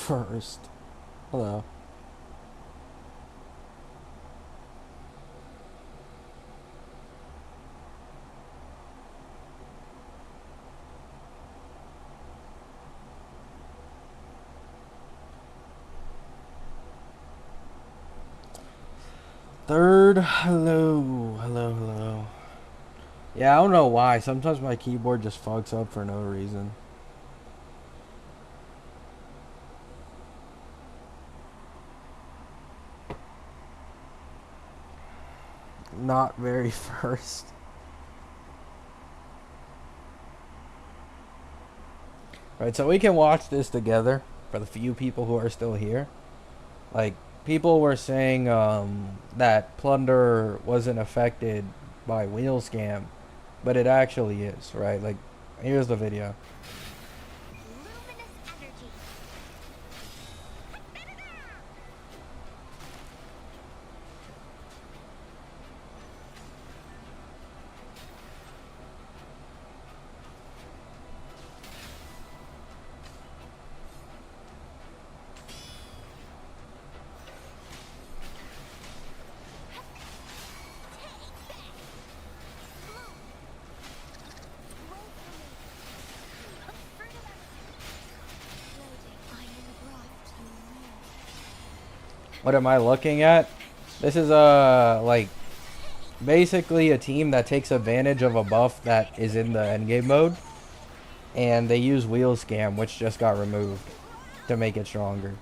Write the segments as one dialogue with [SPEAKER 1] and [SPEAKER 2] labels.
[SPEAKER 1] first. Hello. Third. Hello. Hello, hello. Yeah, I don't know why. Sometimes my keyboard just fucks up for no reason. Not very first. Right, so we can watch this together for the few people who are still here. Like, people were saying that Plunder wasn't affected by wheel scam, but it actually is, right? Like, here's the video. What am I looking at? This is like basically a team that takes advantage of a buff that is in the endgame mode, and they use wheel scam, which just got removed, to make it stronger.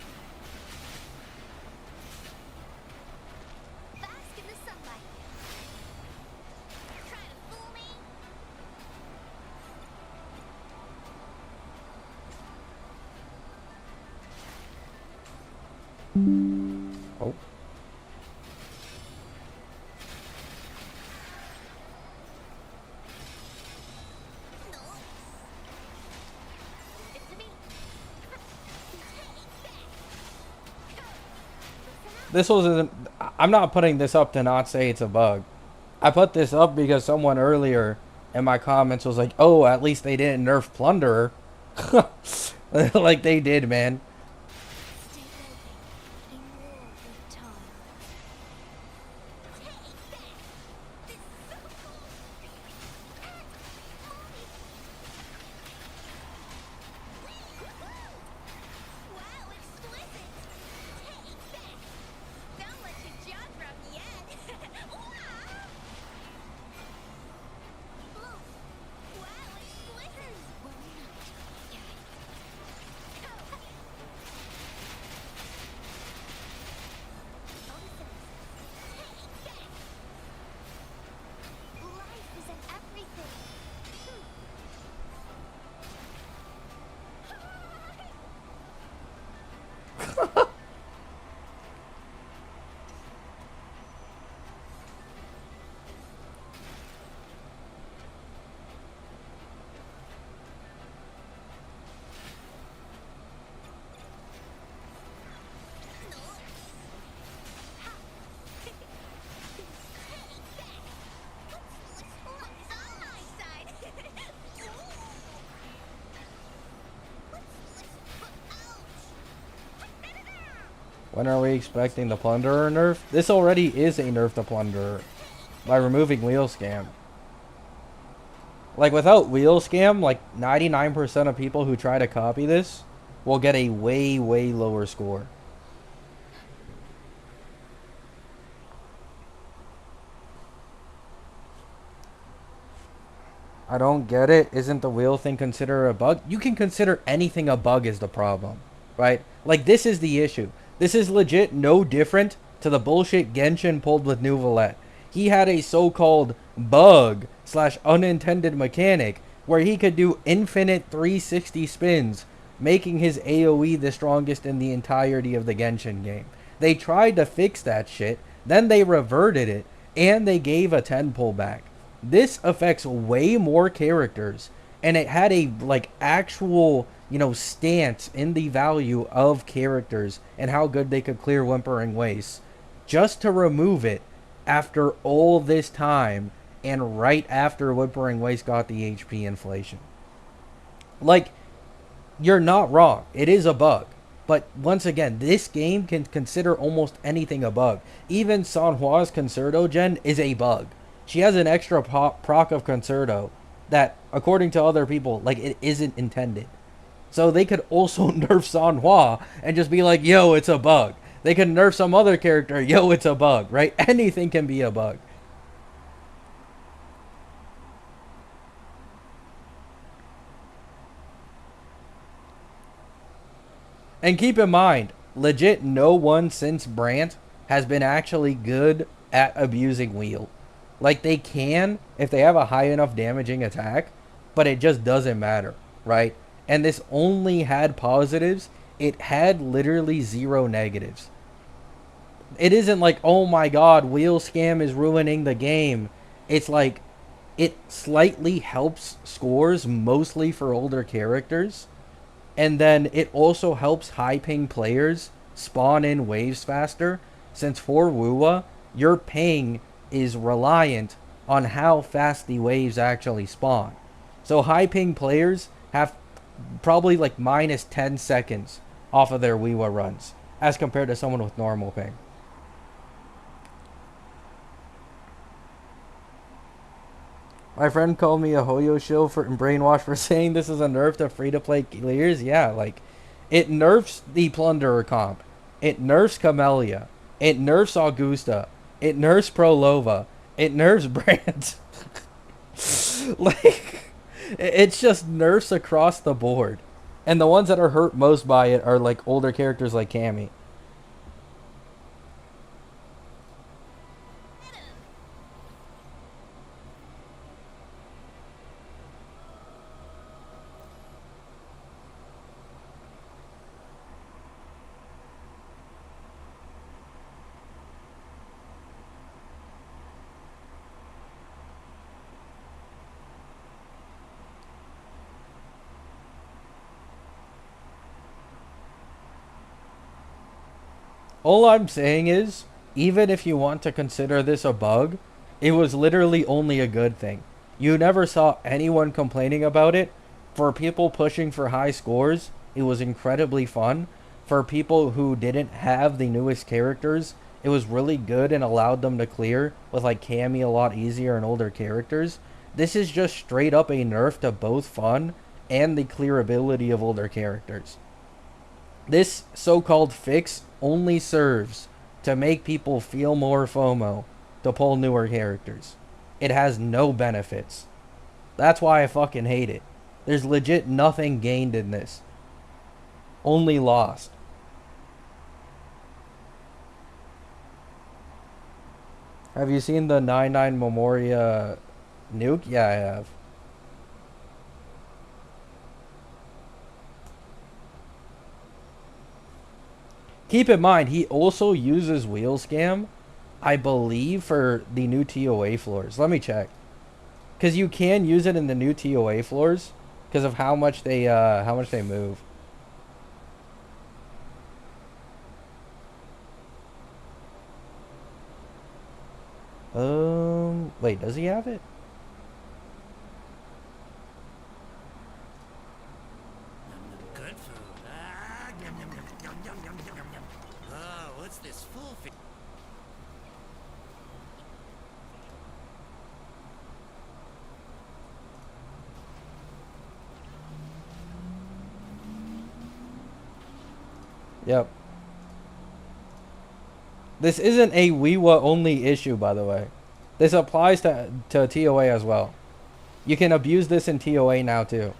[SPEAKER 1] Oh. This wasn't. I'm not putting this up to not say it's a bug. I put this up because someone earlier in my comments was like, "Oh, at least they didn't nerf Plunderer." Like they did, man. When are we expecting the Plunderer nerf? This already is a nerf to Plunderer by removing wheel scam. Like without wheel scam, like 99% of people who try to copy this will get a way, way lower score. I don't get it. Isn't the wheel thing considered a bug? You can consider anything a bug is the problem, right? Like this is the issue. This is legit no different to the bullshit Genshin pulled with Nuvolette. He had a so-called bug slash unintended mechanic where he could do infinite 360 spins, making his AoE the strongest in the entirety of the Genshin game. They tried to fix that shit, then they reverted it, and they gave a 10 pullback. This affects way more characters, and it had a like actual stance in the value of characters and how good they could clear Whimpering Wastes, just to remove it after all this time and right after Whimpering Waste got the HP inflation. Like, you're not wrong. It is a bug. But once again, this game can consider almost anything a bug. Even Sanhua's Concerto gen is a bug. She has an extra proc of Concerto that, according to other people, like it isn't intended. So they could also nerf Sanhua and just be like, yo, it's a bug. They could nerf some other character, yo, it's a bug, right? Anything can be a bug. And keep in mind, legit no one since Brant has been actually good at abusing wheel. Like they can if they have a high enough damaging attack, but it just doesn't matter, right? And this only had positives. It had literally zero negatives. It isn't like, oh my god, wheel scam is ruining the game. It's like it slightly helps scores mostly for older characters, and then it also helps high ping players spawn in waves faster, since for wuwa your ping is reliant on how fast the waves actually spawn. So high ping players have probably like minus 10 seconds off of their wuwa runs as compared to someone with normal ping. My friend called me a Hoyo shill for brainwash for saying this is a nerf to free to play clears. Yeah, like it nerfs the Plunderer comp. It nerfs Camellia. It nerfs Augusta. It nerfs Prolova. It nerfs Brand. Like it's just nerfs across the board. And the ones that are hurt most by it are like older characters like Cammy. All I'm saying is, even if you want to consider this a bug, it was literally only a good thing. You never saw anyone complaining about it. For people pushing for high scores, it was incredibly fun. For people who didn't have the newest characters, it was really good and allowed them to clear with like Cammy a lot easier and older characters. This is just straight up a nerf to both fun and the clearability of older characters. This so-called fix only serves to make people feel more FOMO to pull newer characters. It has no benefits. That's why I fucking hate it. There's legit nothing gained in this. Only lost. Have you seen the 9-9 Memoria nuke? Yeah, I have. Keep in mind, he also uses wheel scam, I believe, for the new TOA floors. Let me check, because you can use it in the new TOA floors because of how much they move. Wait, does he have it?
[SPEAKER 2] Good food. Yum, yum, yum, yum, yum, yum, yum, yum, yum. Oh, what's this fool fi-
[SPEAKER 1] Yep. This isn't a WeWa only issue, by the way. This applies to TOA as well. You can abuse this in TOA now too.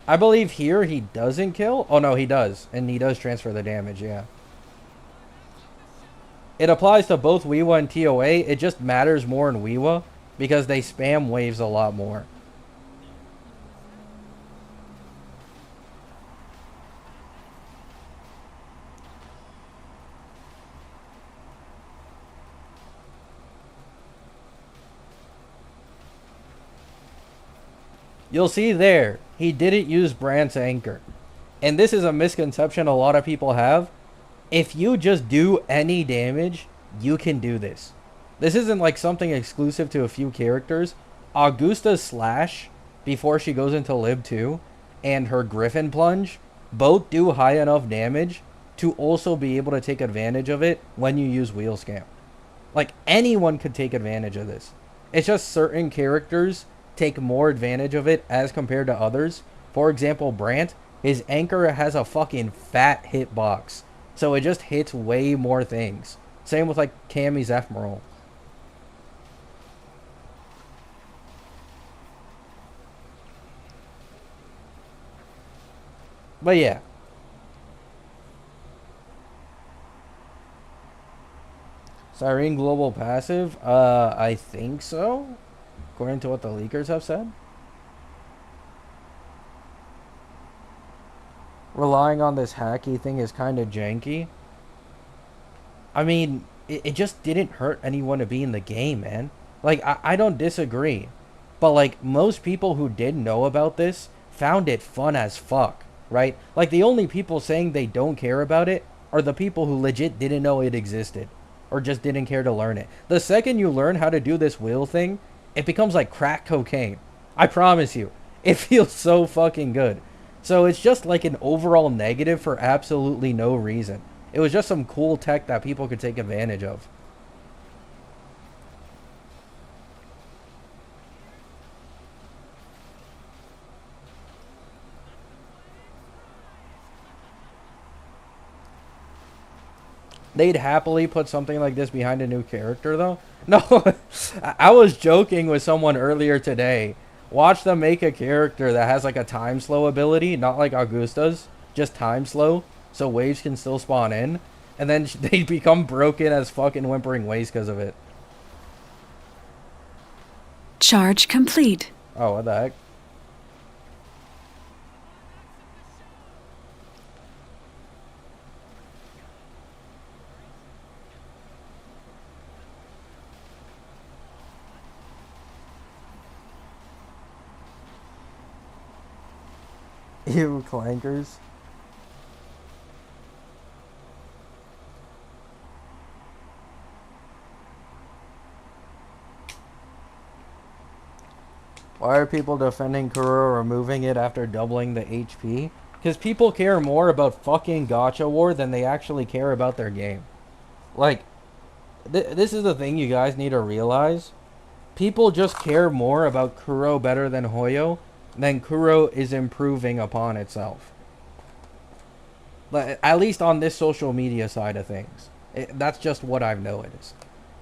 [SPEAKER 1] I believe here he doesn't kill. Oh no, he does. And he does transfer the damage, yeah. It applies to both WeWa and TOA. It just matters more in WeWa because they spam waves a lot more. You'll see there, he didn't use Brand's anchor. And this is a misconception a lot of people have. If you just do any damage, you can do this. This isn't like something exclusive to a few characters. Augusta's slash, before she goes into Lib 2, and her Griffin Plunge both do high enough damage to also be able to take advantage of it when you use Wheel Scam. Like, anyone could take advantage of this. It's just certain characters take more advantage of it as compared to others. For example, Brant, his anchor has a fucking fat hitbox. So it just hits way more things. Same with like Cammy's Ephemeral. But yeah. Cyrene Global Passive? I think so. According to what the leakers have said. Relying on this hacky thing is kind of janky. I mean, it just didn't hurt anyone to be in the game, man. Like, I don't disagree. But, like, most people who did know about this found it fun as fuck, right? Like, the only people saying they don't care about it are the people who legit didn't know it existed. Or just didn't care to learn it. The second you learn how to do this wheel thing, it becomes like crack cocaine. I promise you. It feels so fucking good. So it's just like an overall negative for absolutely no reason. It was just some cool tech that people could take advantage of. They'd happily put something like this behind a new character, though. No, I was joking with someone earlier today. Watch them make a character that has like a time slow ability, not like Augusta's, just time slow, so waves can still spawn in, and then they become broken as fucking whimpering waves because of it.
[SPEAKER 3] Charge complete.
[SPEAKER 1] Oh, what the heck? Ew, clankers. Why are people defending Kuro removing it after doubling the HP? Because people care more about fucking Gacha War than they actually care about their game. Like, this is the thing you guys need to realize. People just care more about Kuro better than Hoyo than Kuro is improving upon itself. At least on this social media side of things. That's just what I've noticed.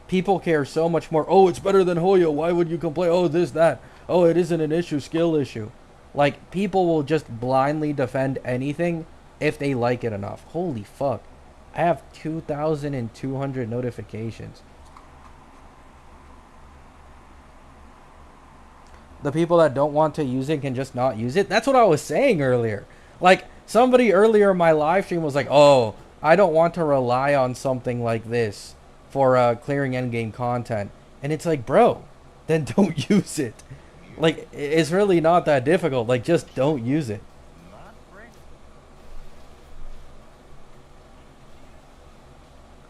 [SPEAKER 1] People care so much more. Oh, it's better than Hoyo. Why would you complain? Oh, this, that. Oh, it isn't an issue, skill issue. Like, people will just blindly defend anything if they like it enough. Holy fuck. I have 2,200 notifications. The people that don't want to use it can just not use it. That's what I was saying earlier. Like, somebody earlier in my live stream was like, oh, I don't want to rely on something like this for clearing endgame content. And it's like, bro, then don't use it. Like, it's really not that difficult. Like, just don't use it.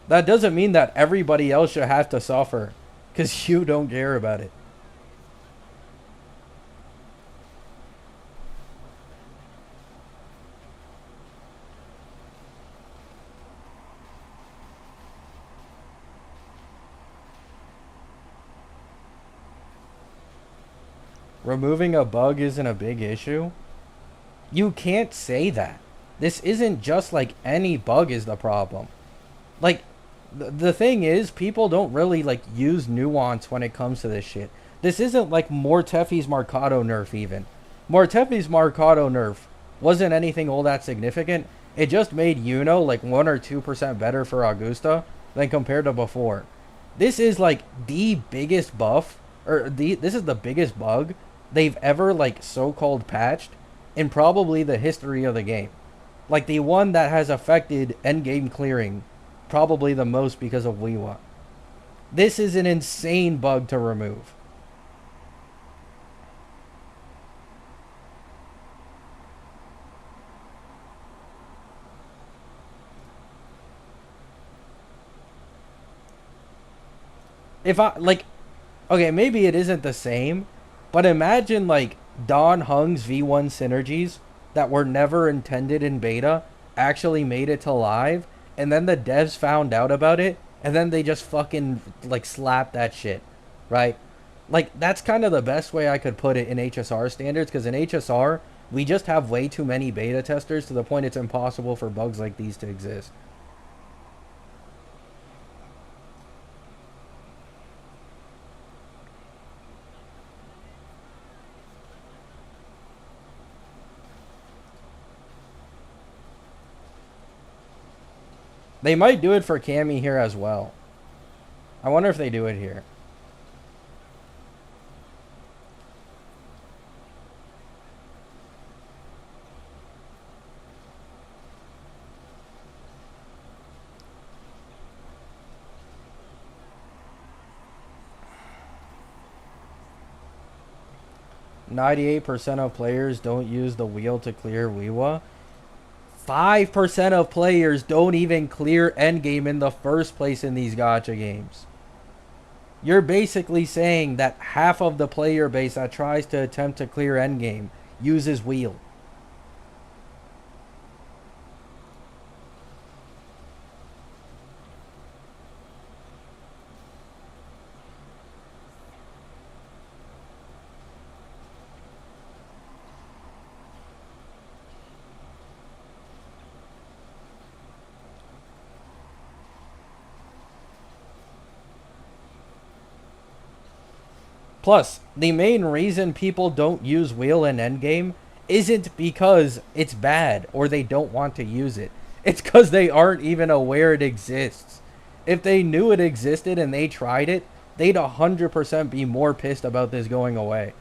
[SPEAKER 1] That doesn't mean that everybody else should have to suffer because you don't care about it. Removing a bug isn't a big issue. You can't say that. This isn't just like any bug is the problem. Like, the thing is, people don't really like use nuance when it comes to this shit. This isn't like Morteffi's Marcato nerf even. Morteffi's Marcato nerf wasn't anything all that significant. It just made Yuno like 1 or 2% better for Augusta than compared to before. This is like the biggest buff, or this is the biggest bug they've ever like so-called patched in probably the history of the game. Like the one that has affected endgame clearing probably the most because of wuwa. This is an insane bug to remove. If I like, okay, maybe it isn't the same, but imagine like Don Hung's V1 synergies that were never intended in beta actually made it to live, and then the devs found out about it, and then they just fucking like slapped that shit, right? Like that's kind of the best way I could put it in HSR standards, because in HSR we just have way too many beta testers to the point it's impossible for bugs like these to exist. They might do it for Cammy here as well. I wonder if they do it here. "98% of players don't use the wheel to clear wuwa." 5% of players don't even clear endgame in the first place in these gacha games. You're basically saying that half of the player base that tries to attempt to clear endgame uses wheel. Plus, the main reason people don't use wheel in endgame isn't because it's bad or they don't want to use it. It's because they aren't even aware it exists. If they knew it existed and they tried it, they'd 100% be more pissed about this going away.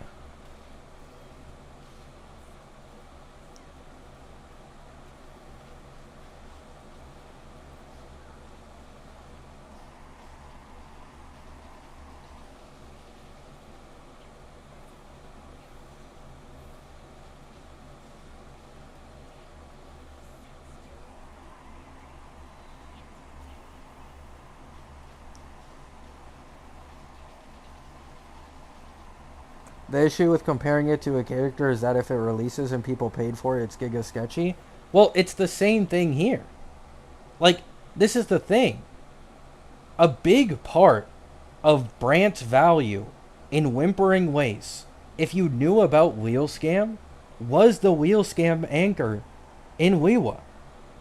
[SPEAKER 1] The issue with comparing it to a character is that if it releases and people paid for it, it's giga sketchy. Well, it's the same thing here. Like, this is the thing. A big part of Brant's value in Whimpering Waste, if you knew about Wheel Scam, was the Wheel Scam anchor in Wiwa.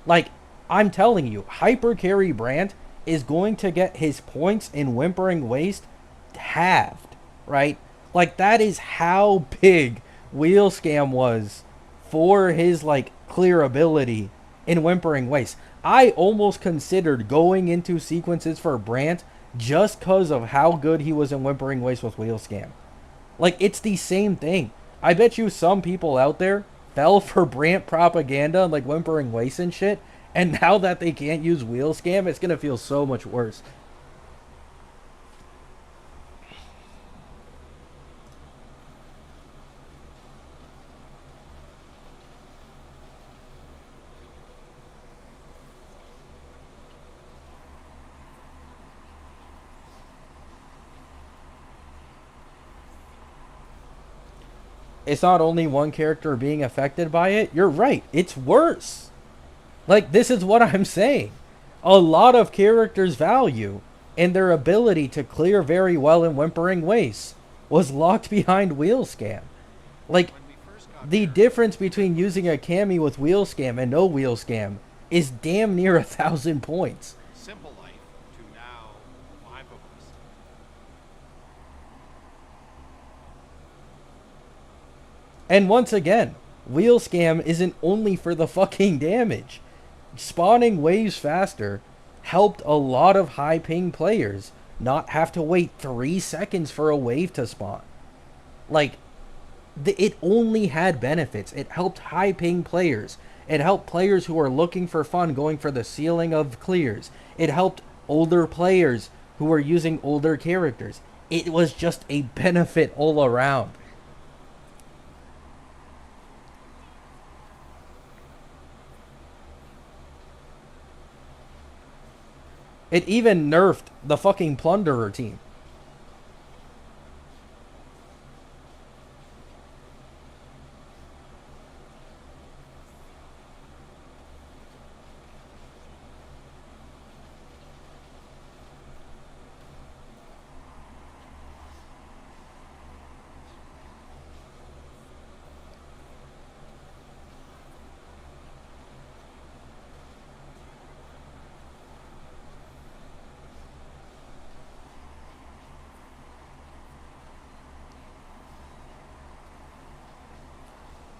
[SPEAKER 1] Like, I'm telling you, Hyper Carry Brant is going to get his points in Whimpering Waste halved, right? Like, that is how big Wheel Scam was for his, like, clearability in Whimpering Waste. I almost considered going into sequences for Brant just because of how good he was in Whimpering Waste with Wheel Scam. Like, it's the same thing. I bet you some people out there fell for Brant propaganda and, like, Whimpering Waste and shit, and now that they can't use Wheel Scam, it's gonna feel so much worse. It's not only one character being affected by it. You're right. It's worse. Like, this is what I'm saying. A lot of characters' value and their ability to clear very well in Whimpering Waste was locked behind Wheel Scam. Like, the difference between using a Cammy with Wheel Scam and no Wheel Scam is damn near 1,000 points.
[SPEAKER 4] Simple life to now 5 of us.
[SPEAKER 1] And once again, Wheel Scam isn't only for the fucking damage. Spawning waves faster helped a lot of high ping players not have to wait 3 seconds for a wave to spawn. Like, it only had benefits. It helped high ping players. It helped players who are looking for fun going for the ceiling of clears. It helped older players who are using older characters. It was just a benefit all around. It even nerfed the fucking Plunderer team.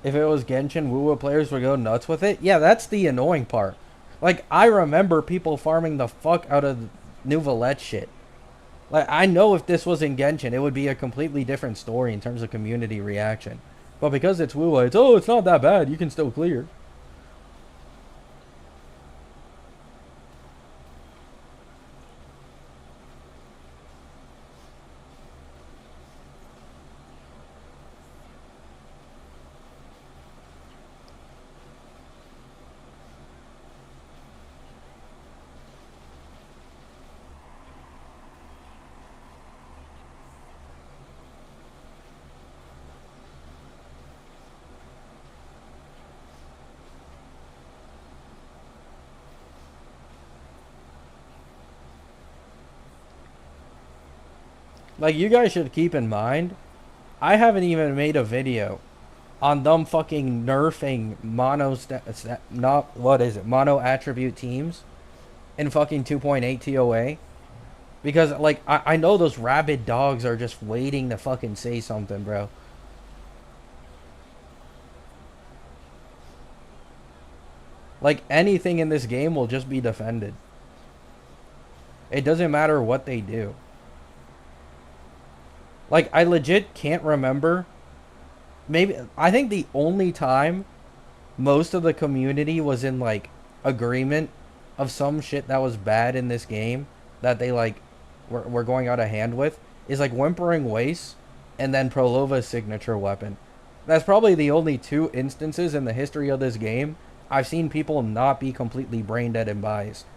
[SPEAKER 1] If it was Genshin, wuwa players would go nuts with it. Yeah, that's the annoying part. Like, I remember people farming the fuck out of New Valette shit. Like, I know if this was in Genshin, it would be a completely different story in terms of community reaction. But because it's wuwa, it's, oh, it's not that bad, you can still clear. Like, you guys should keep in mind, I haven't even made a video on them fucking nerfing mono attribute teams in fucking 2.8 TOA. Because, like, I know those rabid dogs are just waiting to fucking say something, bro. Like, anything in this game will just be defended. It doesn't matter what they do. Like, I legit can't remember. Maybe, I think the only time most of the community was in, like, agreement of some shit that was bad in this game that they, like, were going out of hand with is, like, Whimpering Waste and then Prolova's signature weapon. That's probably the only two instances in the history of this game I've seen people not be completely brain dead and biased.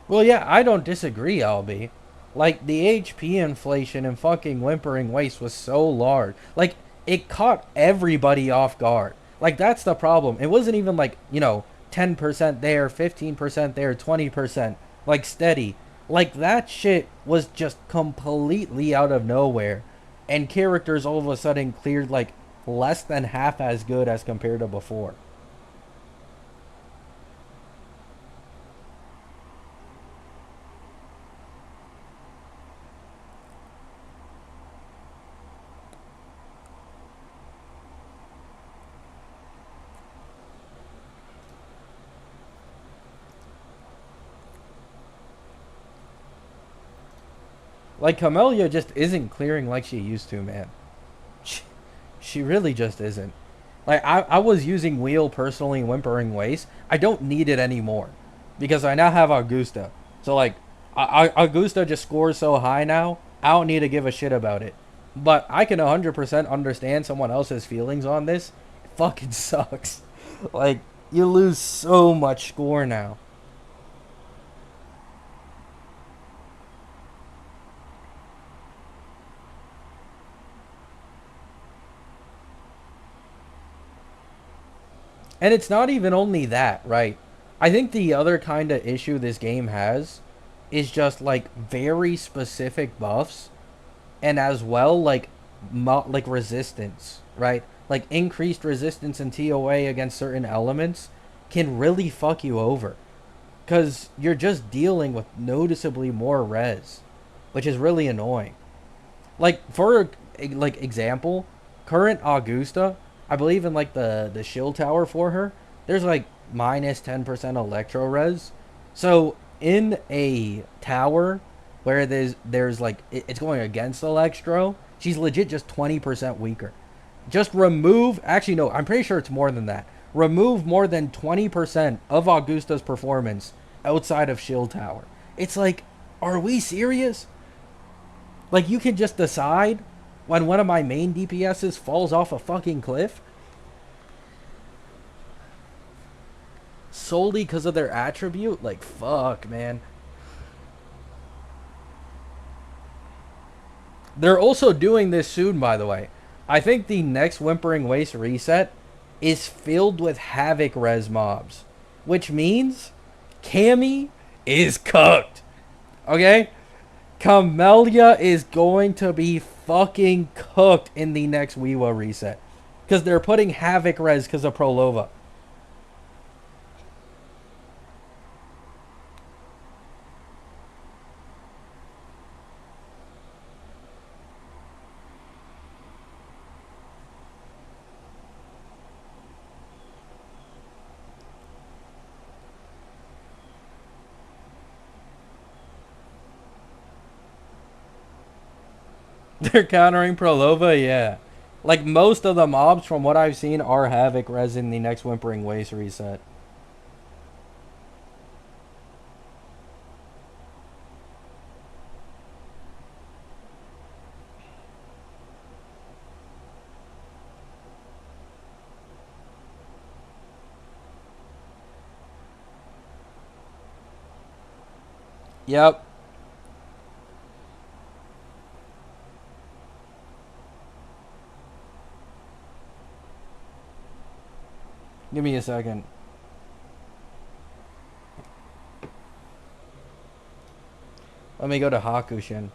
[SPEAKER 1] Well, yeah, I don't disagree, Albie. Like, the HP inflation and fucking Whimpering Waste was so large. Like, it caught everybody off guard. Like, that's the problem. It wasn't even like, 10% there, 15% there, 20%. Like, steady. Like, that shit was just completely out of nowhere. And characters all of a sudden cleared, like, less than half as good as compared to before. Like, Camellia just isn't clearing like she used to, man. She, she really just isn't. Like, I was using Wheel personally in Whimpering Waste. I don't need it anymore. Because I now have Augusta. So, like, Augusta just scores so high now, I don't need to give a shit about it. But I can 100% understand someone else's feelings on this. It fucking sucks. Like, you lose so much score now. And it's not even only that, right? I think the other kind of issue this game has is just like very specific buffs and as well like like resistance, right? Like increased resistance in TOA against certain elements can really fuck you over cuz you're just dealing with noticeably more res, which is really annoying. Like for like example, current Augusta, I believe in like the shield tower for her, there's like minus 10% electro res. So in a tower where there's like it's going against electro, she's legit just 20% weaker. Just remove, actually no, I'm pretty sure it's more than that. Remove more than 20% of Augusta's performance outside of shield tower. It's like, are we serious? Like, you can just decide when one of my main DPSs falls off a fucking cliff solely because of their attribute? Like, fuck, man. They're also doing this soon, by the way. I think the next Whimpering Waste reset is filled with Havoc res mobs, which means Cammy is cooked. Okay? Camellia is going to be fucking cooked in the next wuwa reset. Because they're putting Havoc res because of Prolova. They're countering Prolova, yeah. Like most of the mobs from what I've seen are Havoc res in the next Whimpering Waste reset. Yep. Give me a second. Let me go to Hakushin.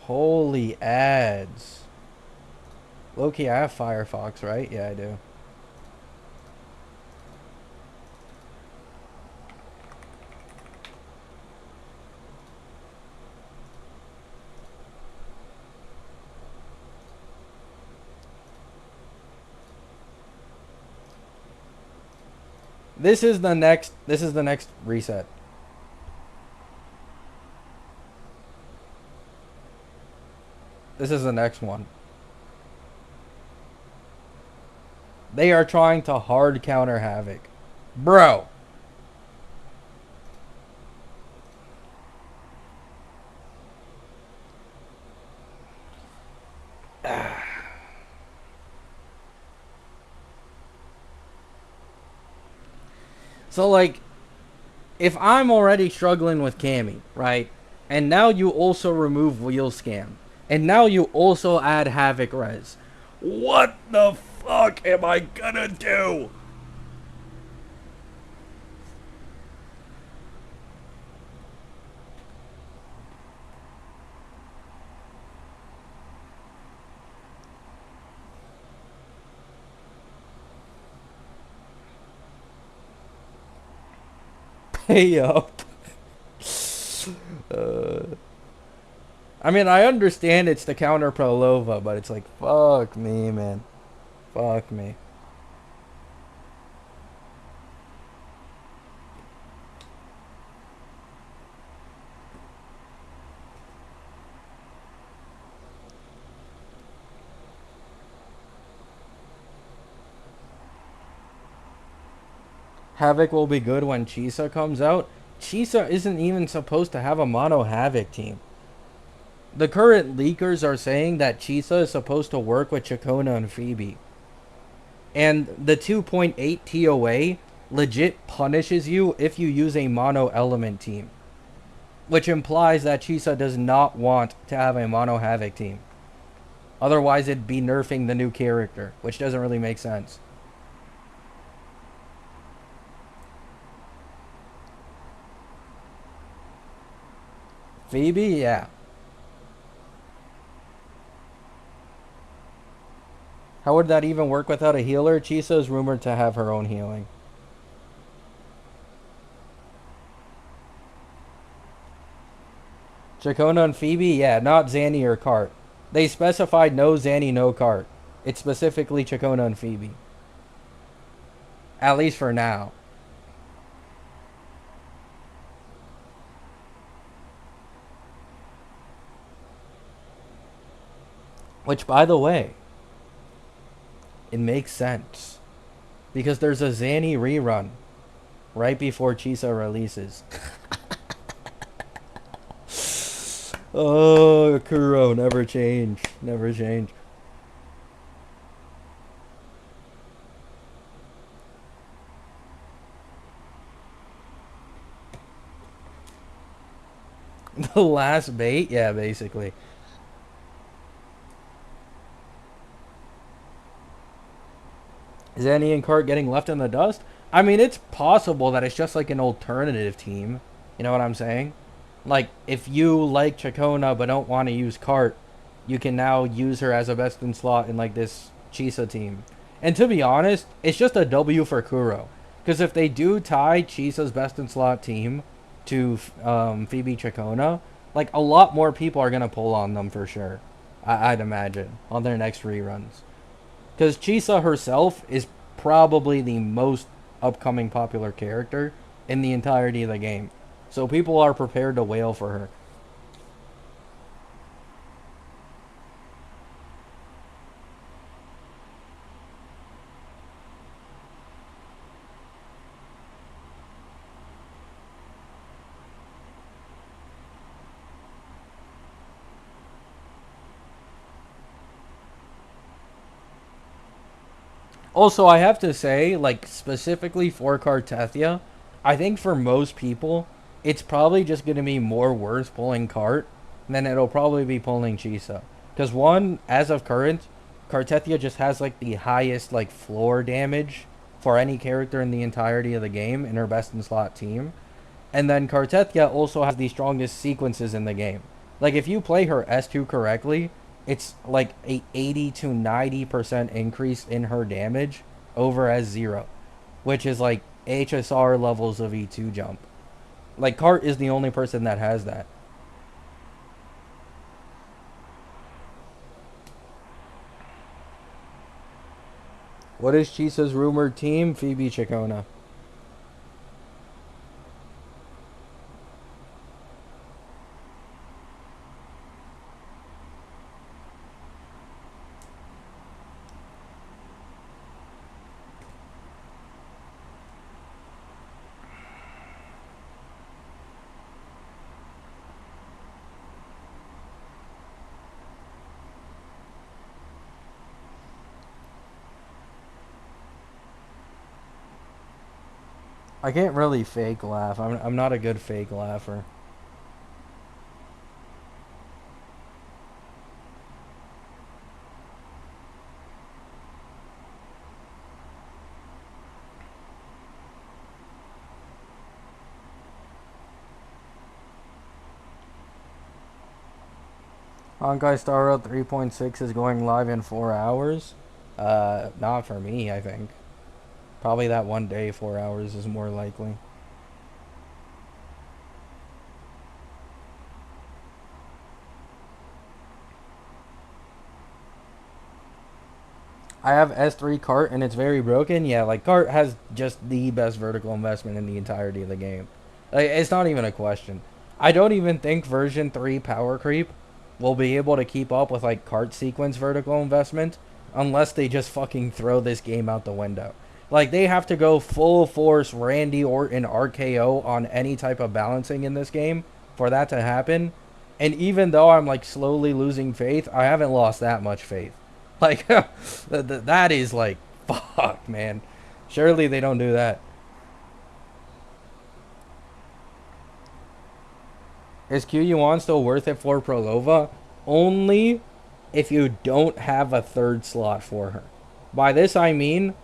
[SPEAKER 1] Holy ads. Loki, I have Firefox, right? Yeah, I do. This is the next reset. This is the next one. They are trying to hard counter Havoc. Bro. So, like, if I'm already struggling with Cammy, right? And now you also remove Wheel Scam. And now you also add Havoc Res. What the fuck am I gonna do? Pay up. I mean, I understand it's the counter Prolova, but it's like, fuck me, man. Fuck me. Havoc will be good when Chisa comes out. Chisa isn't even supposed to have a mono Havoc team. The current leakers are saying that Chisa is supposed to work with Chacona and Phoebe. And the 2.8 TOA legit punishes you if you use a mono element team. Which implies that Chisa does not want to have a mono Havoc team. Otherwise it'd be nerfing the new character, which doesn't really make sense. Phoebe, yeah. How would that even work without a healer? Chisa is rumored to have her own healing. Chacona and Phoebe, yeah, not Zanny or Cart. They specified no Zanny, no Cart. It's specifically Chacona and Phoebe. At least for now. Which, by the way, it makes sense. Because there's a Zanny rerun right before Chisa releases. Oh, Kuro, never change. Never change. The last bait? Yeah, basically. Is any in cart getting left in the dust? I mean, it's possible that it's just like an alternative team. You know what I'm saying? Like, if you like Chacona but don't want to use cart, you can now use her as a best in slot in like this Chisa team. And to be honest, it's just a W for Kuro. Because if they do tie Chisa's best in slot team to Phoebe Chacona, like a lot more people are gonna pull on them for sure. I'd imagine on their next reruns. Because Chisa herself is probably the most upcoming popular character in the entirety of the game. So people are prepared to wail for her. Also, I have to say, like, specifically for Cartethia, I think for most people, it's probably just going to be more worth pulling Cart than it'll probably be pulling Chisa. Because, one, as of current, Cartethia just has, like, the highest, like, floor damage for any character in the entirety of the game in her best in slot team. And then Cartethia also has the strongest sequences in the game. Like if you play her S2 correctly, it's like a 80 to 90% increase in her damage over S0, which is like HSR levels of E2 jump. Like Cart is the only person that has that. What is Chisa's rumored team? Phoebe Chacona. I can't really fake laugh. I'm not a good fake laugher. Honkai Star Rail 3.6 is going live in 4 hours. Not for me, I think. Probably that one day, 4 hours is more likely. I have S3 Cart and it's very broken. Yeah, like Cart has just the best vertical investment in the entirety of the game. Like, it's not even a question. I don't even think version 3 Power Creep will be able to keep up with like Cart sequence vertical investment unless they just fucking throw this game out the window. Like they have to go full force Randy Orton RKO on any type of balancing in this game for that to happen. And even though I'm like slowly losing faith, I haven't lost that much faith. Like that is like fuck, man. Surely they don't do that. Is QU1 still worth it for Prolova? Only if you don't have a third slot for her. By this I mean,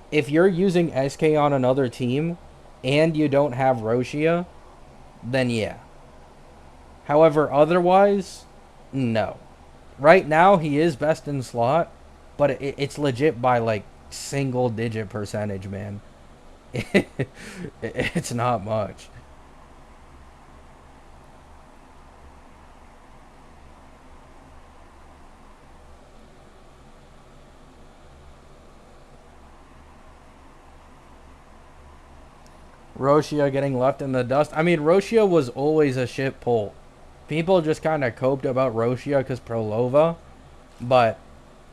[SPEAKER 1] if you're using SK on another team and you don't have Roshia, then yeah. However, otherwise, no. Right now, he is best in slot, but it's legit by like single digit percentage, man. It's not much. Roshia getting left in the dust. I mean, Roshia was always a shit pull. People just kind of coped about Roshia because Prolova, but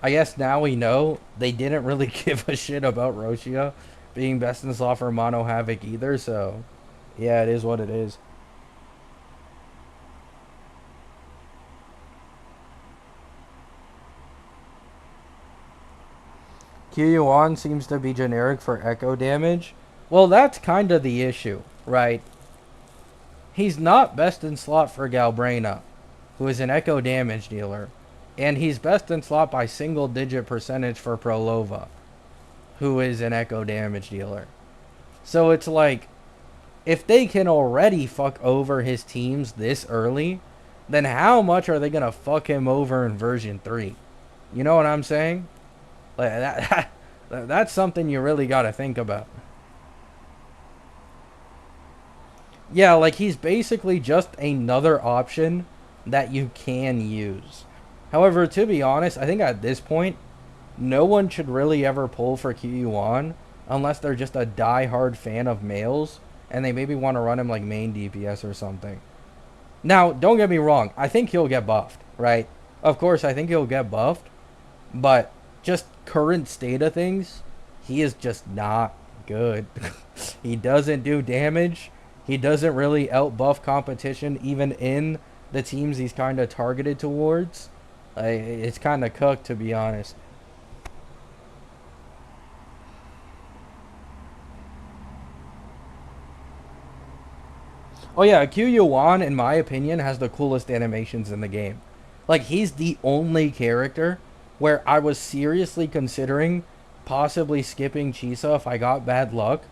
[SPEAKER 1] I guess now we know they didn't really give a shit about Roshia being best in slot for Mono Havoc either, so yeah, it is what it is. QU1 seems to be generic for echo damage. Well, that's kind of the issue, right? He's not best in slot for Galbraina, who is an echo damage dealer. And he's best in slot by single digit percentage for Prolova, who is an echo damage dealer. So it's like, if they can already fuck over his teams this early, then how much are they going to fuck him over in version 3? You know what I'm saying? Like that's something you really got to think about. Yeah, like he's basically just another option that you can use. However, to be honest, I think at this point, no one should really ever pull for QU1 unless they're just a die-hard fan of males and they maybe want to run him like main DPS or something. Now, don't get me wrong, I think he'll get buffed, right? Of course, I think he'll get buffed, but just current state of things, he is just not good. He doesn't do damage. He doesn't really outbuff competition even in the teams he's kind of targeted towards. It's kind of cooked, to be honest. Oh yeah, QU1, in my opinion, has the coolest animations in the game. Like, he's the only character where I was seriously considering possibly skipping Chisa if I got bad luck.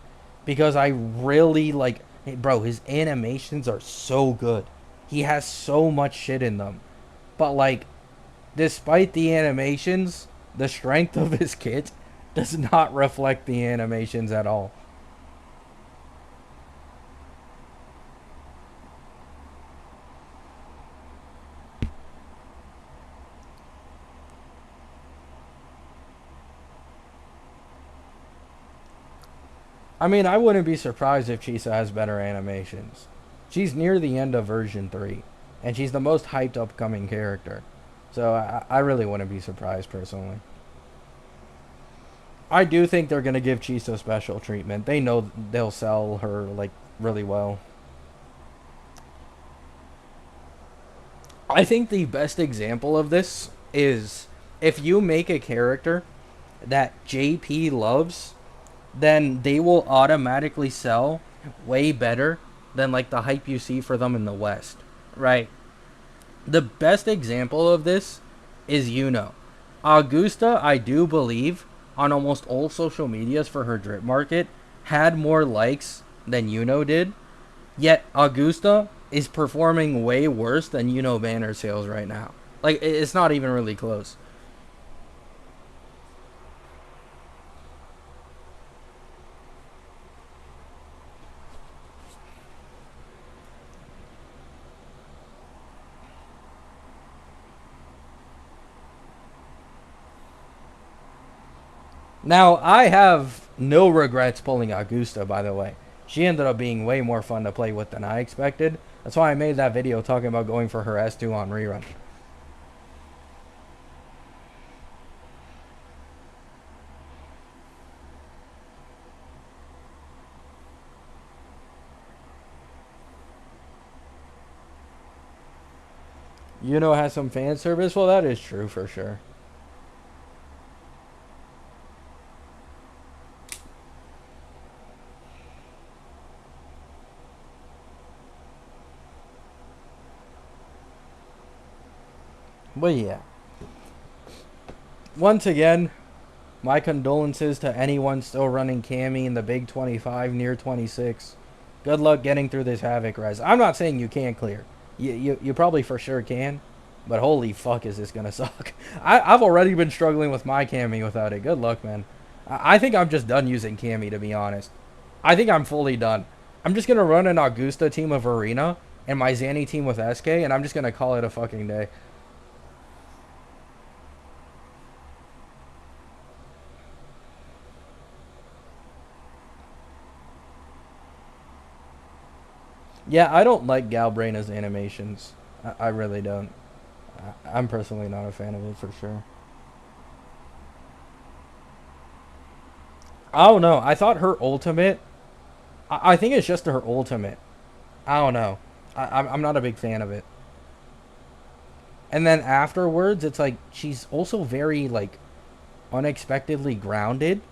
[SPEAKER 1] Because I really, like, hey, bro, his animations are so good. He has so much shit in them. But, like, despite the animations, the strength of his kit does not reflect the animations at all. I mean, I wouldn't be surprised if Chisa has better animations. She's near the end of version 3, and she's the most hyped upcoming character. So I really wouldn't be surprised, personally. I do think they're going to give Chisa special treatment. They know they'll sell her, like, really well. I think the best example of this is if you make a character that JP loves, then they will automatically sell way better than like the hype you see for them in the West, right? The best example of this is Augusta, I do believe, on almost all social medias for her drip market, had more likes than did. Yet Augusta is performing way worse than banner sales right now. Like, it's not even really close. Now, I have no regrets pulling Augusta, by the way. She ended up being way more fun to play with than I expected. That's why I made that video talking about going for her S2 on rerun. Has some fan service? Well, that is true for sure. But yeah. Once again, my condolences to anyone still running Cammy in the big 25 near 26. Good luck getting through this Havoc res. I'm not saying you can't clear. You probably for sure can. But holy fuck is this going to suck. I've already been struggling with my Cammy without it. Good luck, man. I think I'm just done using Cammy, to be honest. I think I'm fully done. I'm just going to run an Augusta team of Arena and my Zanny team with SK, and I'm just going to call it a fucking day. Yeah, I don't like Galbraina's animations. I really don't. I'm personally not a fan of it for sure. I don't know. I thought her ultimate... I think it's just her ultimate. I don't know. I'm not a big fan of it. And then afterwards, it's like she's also very, like, unexpectedly grounded,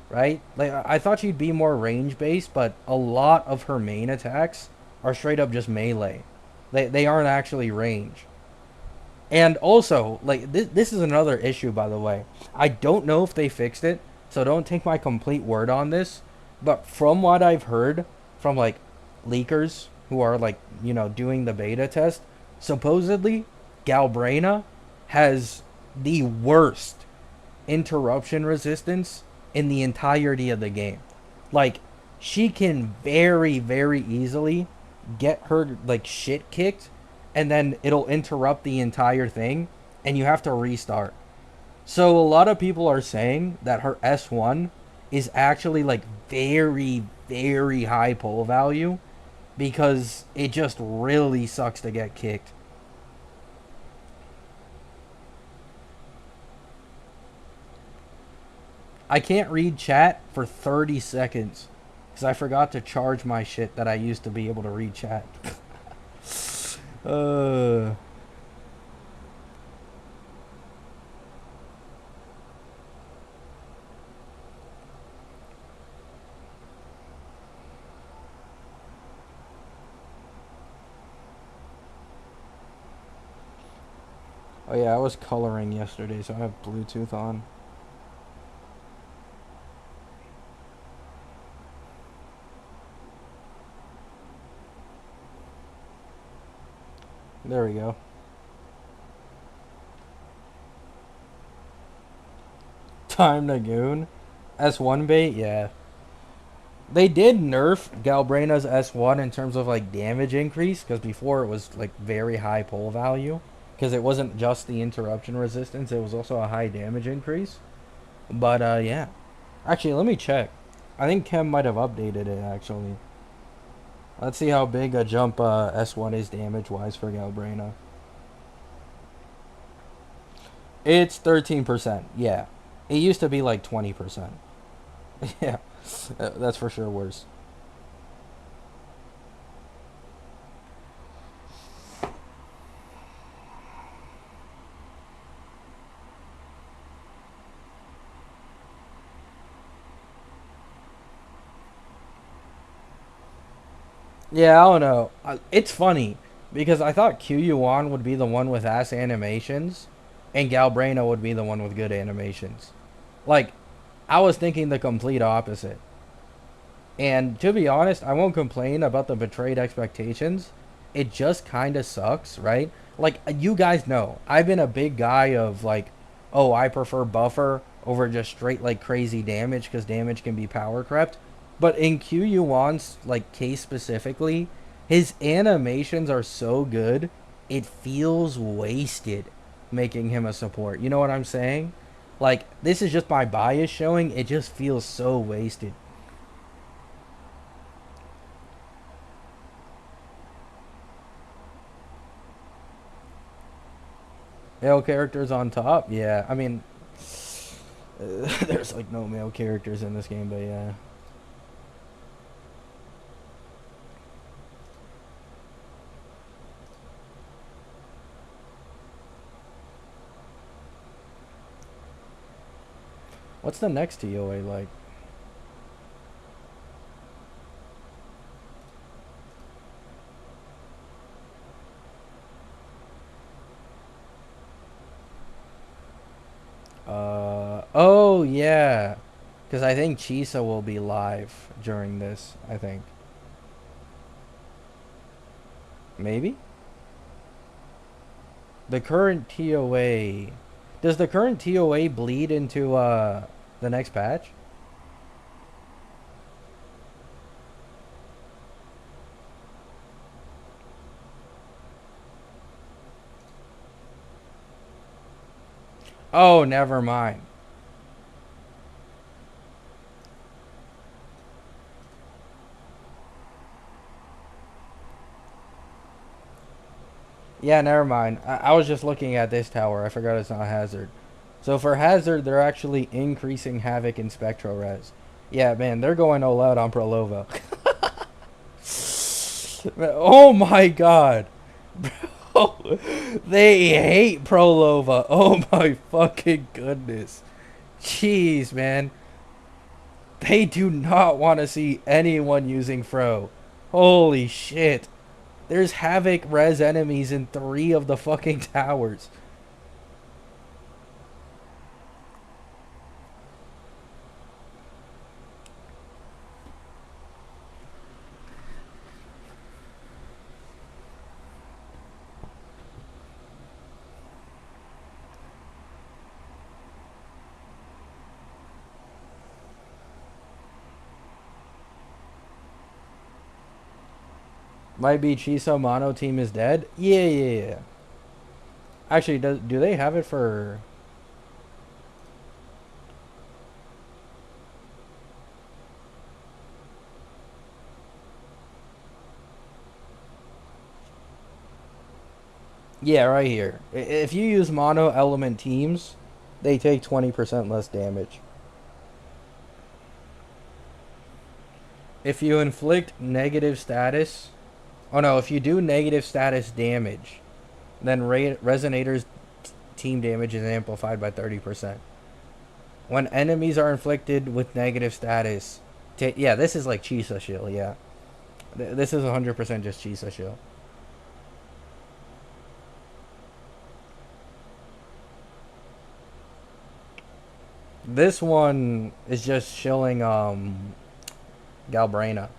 [SPEAKER 1] right? Like, I thought she'd be more range-based, but a lot of her main attacks are straight up just melee. They aren't actually range. And also, like this is another issue, by the way. I don't know if they fixed it, so don't take my complete word on this. But from what I've heard from like leakers who are like doing the beta test, supposedly Galbraina has the worst interruption resistance in the entirety of the game. Like she can very very easily get her like shit kicked and then it'll interrupt the entire thing and you have to restart. So a lot of people are saying that her S1 is actually like very very high pull value because it just really sucks to get kicked. I can't read chat for 30 seconds because I forgot to charge my shit that I used to be able to read chat. uh Oh yeah, I was coloring yesterday, so I have Bluetooth on. There we go. Time to goon. S1 bait, yeah. They did nerf Galbraina's S1 in terms of like damage increase, because before it was like very high pull value. Because it wasn't just the interruption resistance, it was also a high damage increase. But yeah. Actually, let me check. I think Chem might have updated it actually. Let's see how big a jump S1 is damage wise for Galbraina. It's 13%. Yeah. It used to be like 20%. Yeah. That's for sure worse. Yeah, I don't know. It's funny because I thought Q1 would be the one with ass animations and Galbraina would be the one with good animations. Like, I was thinking the complete opposite. And to be honest, I won't complain about the betrayed expectations. It just kind of sucks, right? Like, you guys know, I've been a big guy of like, oh, I prefer buffer over just straight like crazy damage because damage can be power crept. But in Q Yuan's like case specifically, his animations are so good, it feels wasted making him a support. You know what I'm saying? Like, this is just my bias showing, it just feels so wasted. Male characters on top? Yeah, I mean, there's like no male characters in this game, but yeah. What's the next TOA like? Oh yeah, because I think Chisa will be live during this. I think maybe the current TOA. Does the current TOA bleed into the next patch? Oh, never mind. Yeah, never mind. I was just looking at this tower. I forgot it's not Hazard. So for Hazard, they're actually increasing Havoc and Spectro Res. Yeah, man, they're going all out on Prolova. Oh my god. Bro, they hate Prolova. Oh my fucking goodness. Jeez, man. They do not want to see anyone using Fro. Holy shit. There's Havoc res enemies in 3 of the fucking towers. Might be Chiso Mono team is dead. Yeah. Actually, do they have it for? Yeah, right here. If you use mono element teams, they take 20% less damage. If you inflict negative status, oh no, if you do negative status damage, then Resonator's team damage is amplified by 30%. When enemies are inflicted with negative status, yeah, this is like Chisa Shield, yeah. This is 100% just Chisa Shield. This one is just shilling Galbraina.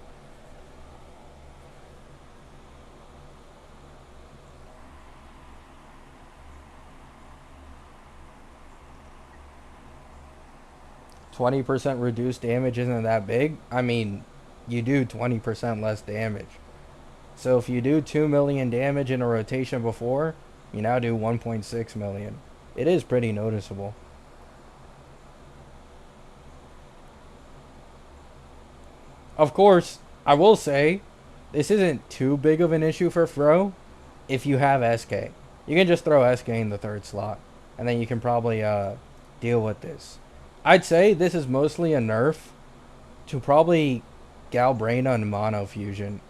[SPEAKER 1] %20 reduced damage isn't that big. I mean, you do 20% less damage. So if you do 2 million damage in a rotation before, you now do 1.6 million. It is pretty noticeable. Of course, I will say, this isn't too big of an issue for Fro if you have SK. You can just throw SK in the 3rd slot, and then you can probably deal with this. I'd say this is mostly a nerf to probably Galbraina and Mono Fusion.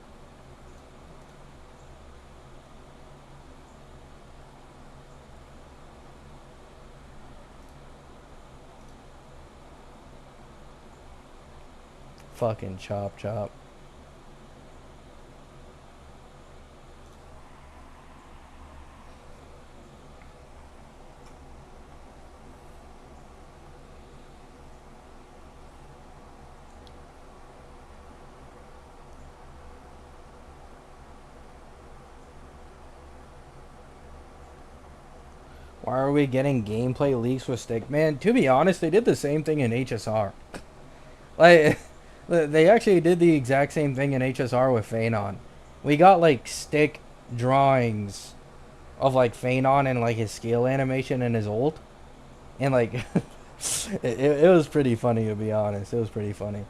[SPEAKER 1] Fucking chop chop. Why are we getting gameplay leaks with stick? Man, to be honest, they did the same thing in HSR. Like, they actually did the exact same thing in HSR with Phanon. We got, like, stick drawings of, like, Phanon and, like, his scale animation and his ult. And, like, it was pretty funny, to be honest. It was pretty funny.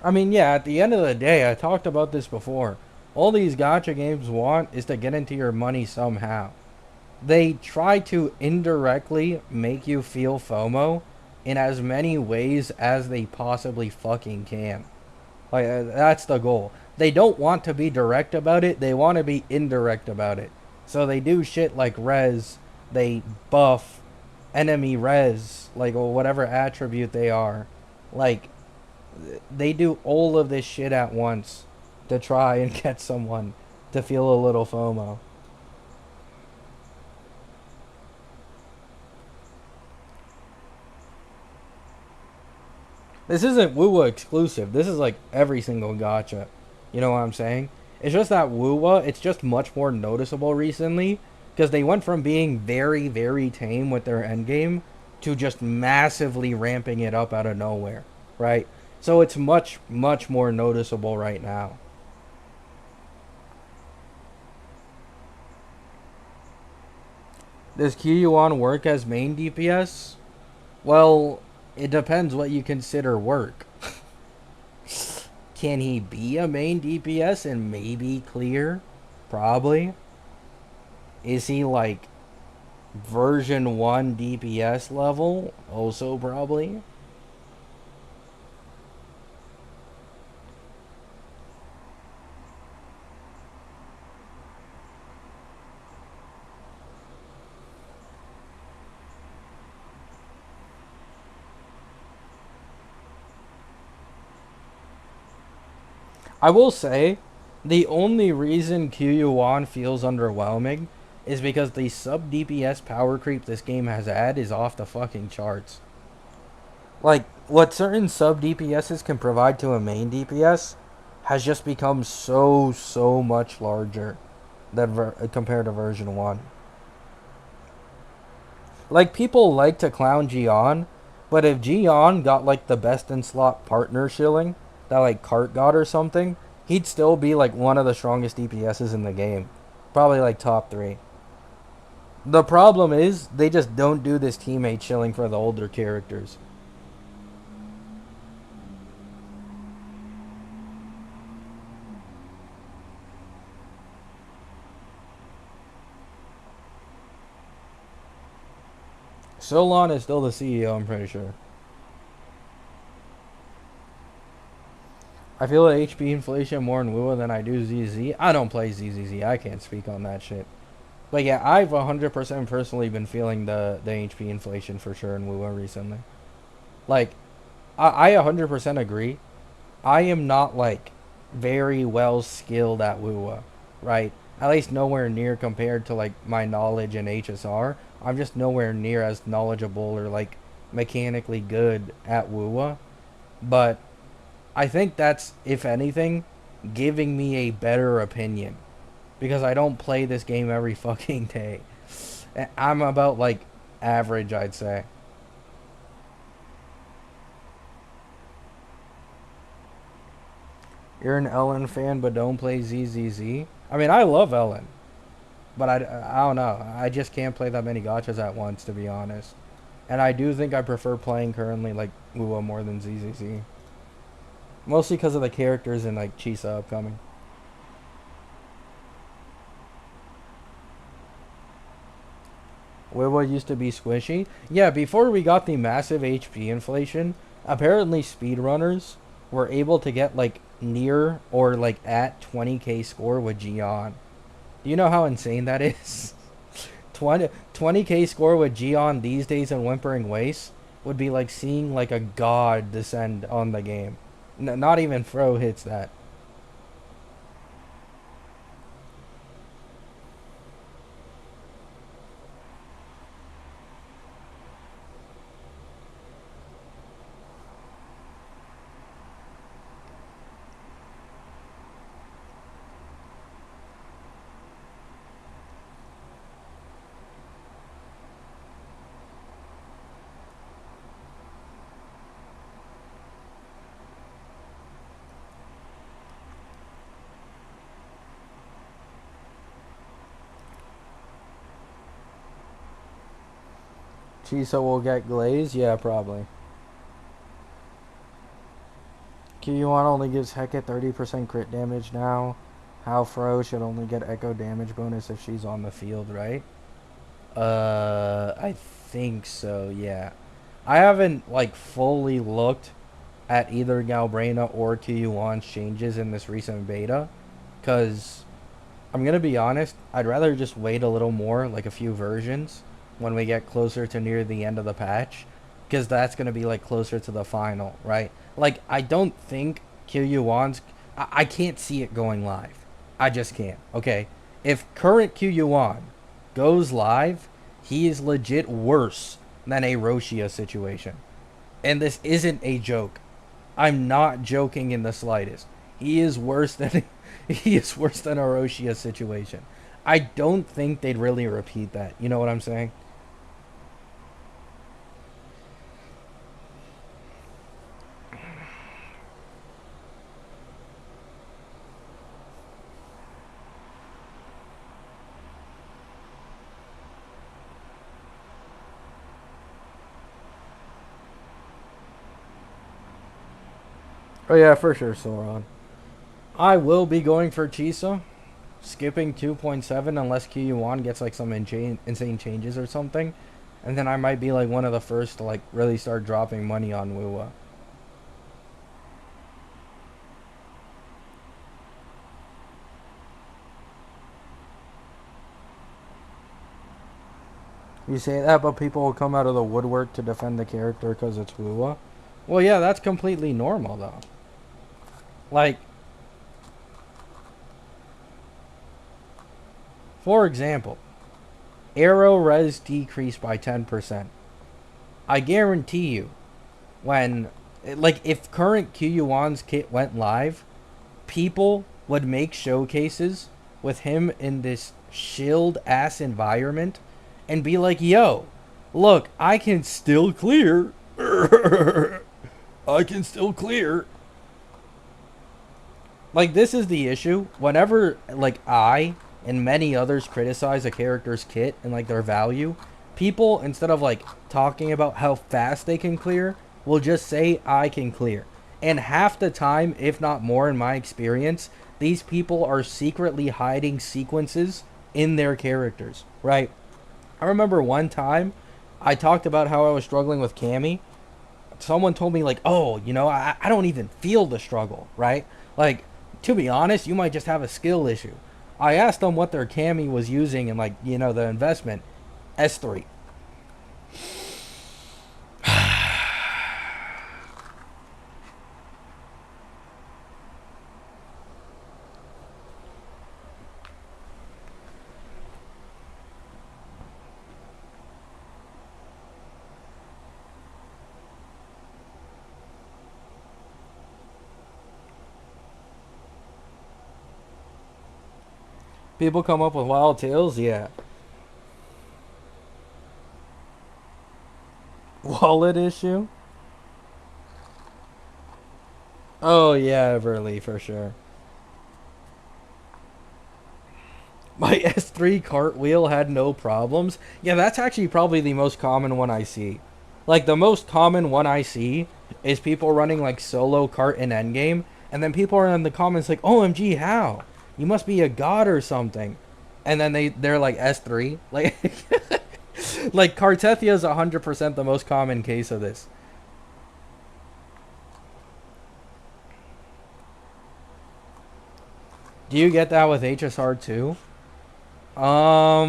[SPEAKER 1] I mean, yeah, at the end of the day, I talked about this before. All these gacha games want is to get into your money somehow. They try to indirectly make you feel FOMO in as many ways as they possibly fucking can. Like, that's the goal. They don't want to be direct about it, they want to be indirect about it. So they do shit like res, they buff enemy res, like, or whatever attribute they are. Like, they do all of this shit at once to try and get someone to feel a little FOMO. This isn't wuwa exclusive. This is like every single gacha. You know what I'm saying? It's just that wuwa, it's just much more noticeable recently because they went from being very, very tame with their endgame to just massively ramping it up out of nowhere, right? So it's much, much more noticeable right now. Does QU1 work as main DPS? Well, it depends what you consider work. Can he be a main DPS and maybe clear? Probably. Is he like version 1 DPS level? Also probably. I will say, the only reason QU1 feels underwhelming is because the sub DPS power creep this game has had is off the fucking charts. Like, what certain sub DPSs can provide to a main DPS has just become so much larger than compared to version 1. Like, people like to clown Gion, but if Gion got like the best in slot partner shilling that like Cart got or something, he'd still be like one of the strongest DPSs in the game. Probably like top 3. The problem is they just don't do this teammate shilling for the older characters. Solon is still the CEO, I'm pretty sure. I feel HP inflation more in WoW than I do ZZ. I don't play ZZZ. I can't speak on that shit. But yeah, I've 100% personally been feeling the HP inflation for sure in WoW recently. Like, I 100% agree. I am not like very well skilled at WoW, right? At least nowhere near compared to like my knowledge in HSR. I'm just nowhere near as knowledgeable or like mechanically good at WoW. But I think that's, if anything, giving me a better opinion. Because I don't play this game every fucking day. I'm about like average, I'd say. You're an Ellen fan but don't play ZZZ? I mean, I love Ellen. But I don't know. I just can't play that many gachas at once, to be honest. And I do think I prefer playing currently like WoW more than ZZZ. Mostly because of the characters and like Chisa upcoming. WoW used to be squishy. Yeah, before we got the massive HP inflation, apparently speedrunners were able to get like near or like at 20k score with Gion. Do you know how insane that is? 20k score with Gion these days in Whimpering Waste would be like seeing like a god descend on the game. Not even Fro hits that. Chisa will get glazed? Yeah, probably. QU1 only gives Hecate 30% crit damage now. How Fro should only get echo damage bonus if she's on the field, right? I think so, yeah. I haven't, like, fully looked at either Galbrena or QU1's changes in this recent beta. Because, I'm going to be honest, I'd rather just wait a little more, like a few versions, when we get closer to near the end of the patch. Because that's going to be, like, closer to the final, right? Like, I don't think QU1's... I can't see it going live. I just can't, okay? If current QU1 goes live, he is legit worse than a Roshia situation. And this isn't a joke. I'm not joking in the slightest. He is worse than he is worse than a Roshia situation. I don't think they'd really repeat that. You know what I'm saying? Oh yeah, for sure, Sauron. I will be going for Chisa, skipping 2.7 unless QU1 gets like some insane changes or something. And then I might be like one of the first to like really start dropping money on wuwa. You say that, but people will come out of the woodwork to defend the character because it's wuwa. Well, yeah, that's completely normal though. Like, For example, arrow res decreased by 10%. I guarantee you, when, like, if current QU1's kit went live, people would make showcases with him in this shield ass environment and be like, yo, look, I can still clear. I can still clear. Like, this is the issue. Whenever, like, I and many others criticize a character's kit and, like, their value, people, instead of, like, talking about how fast they can clear, will just say, I can clear. And half the time, if not more in my experience, these people are secretly hiding sequences in their characters, right? I remember one time I talked about how I was struggling with Cammy. Someone told me, like, oh, you know, I don't even feel the struggle, right? Like, to be honest, you might just have a skill issue. I asked them what their Cammy was using and, like, you know, the investment. S3. People come up with wild tales, yeah. Wallet issue? Oh yeah, Everly, for sure. My S3 cartwheel had no problems. Yeah, that's actually probably the most common one I see. Like, the most common one I see is people running, like, solo cart in Endgame, and then people are in the comments like, OMG, how? You must be a god or something. And then they're like S3. Like, like, Cartethia is 100% the most common case of this. Do you get that with HSR too? No.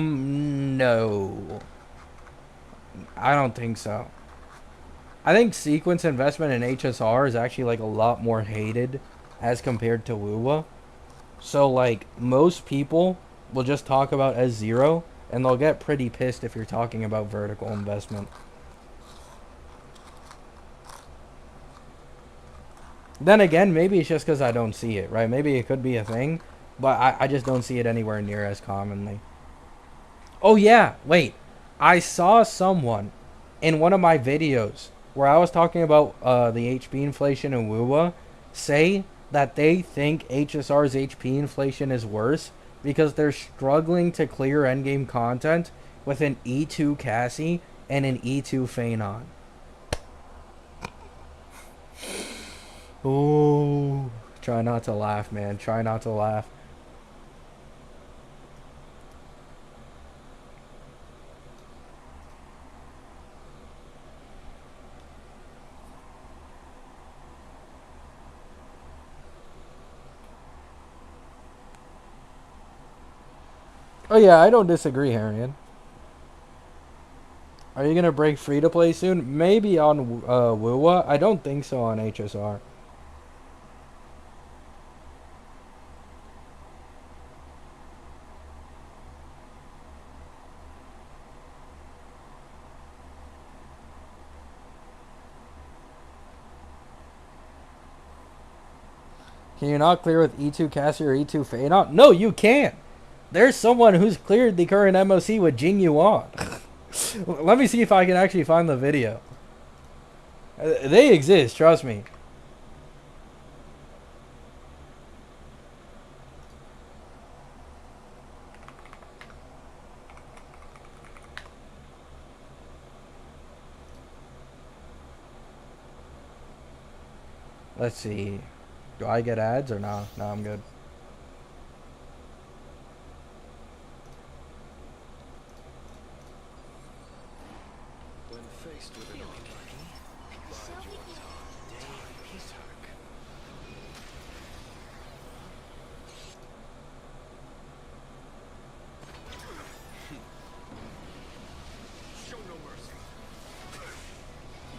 [SPEAKER 1] I don't think so. I think sequence investment in HSR is actually, like, a lot more hated as compared to wuwa. So, like, most people will just talk about S0, and they'll get pretty pissed if you're talking about vertical investment. Then again, maybe it's just because I don't see it, right? Maybe it could be a thing, but I just don't see it anywhere near as commonly. Oh yeah, wait. I saw someone in one of my videos where I was talking about the HP inflation in wuwa say that they think HSR's HP inflation is worse because they're struggling to clear endgame content with an E2 Cassie and an E2 Phanon. Ooh. Try not to laugh, man. Try not to laugh. Oh yeah, I don't disagree, Harriet. Are you gonna break free to play soon? Maybe on wuwa. I don't think so on HSR. Can you not clear with E2 Cassie or E2 Phanon? No, you can't. There's someone who's cleared the current MOC with Jing Yuan. Let me see if I can actually find the video. They exist, trust me. Let's see. Do I get ads or no? No, I'm good.
[SPEAKER 4] When faced with an offer, bide your time. Time is took. Show no mercy.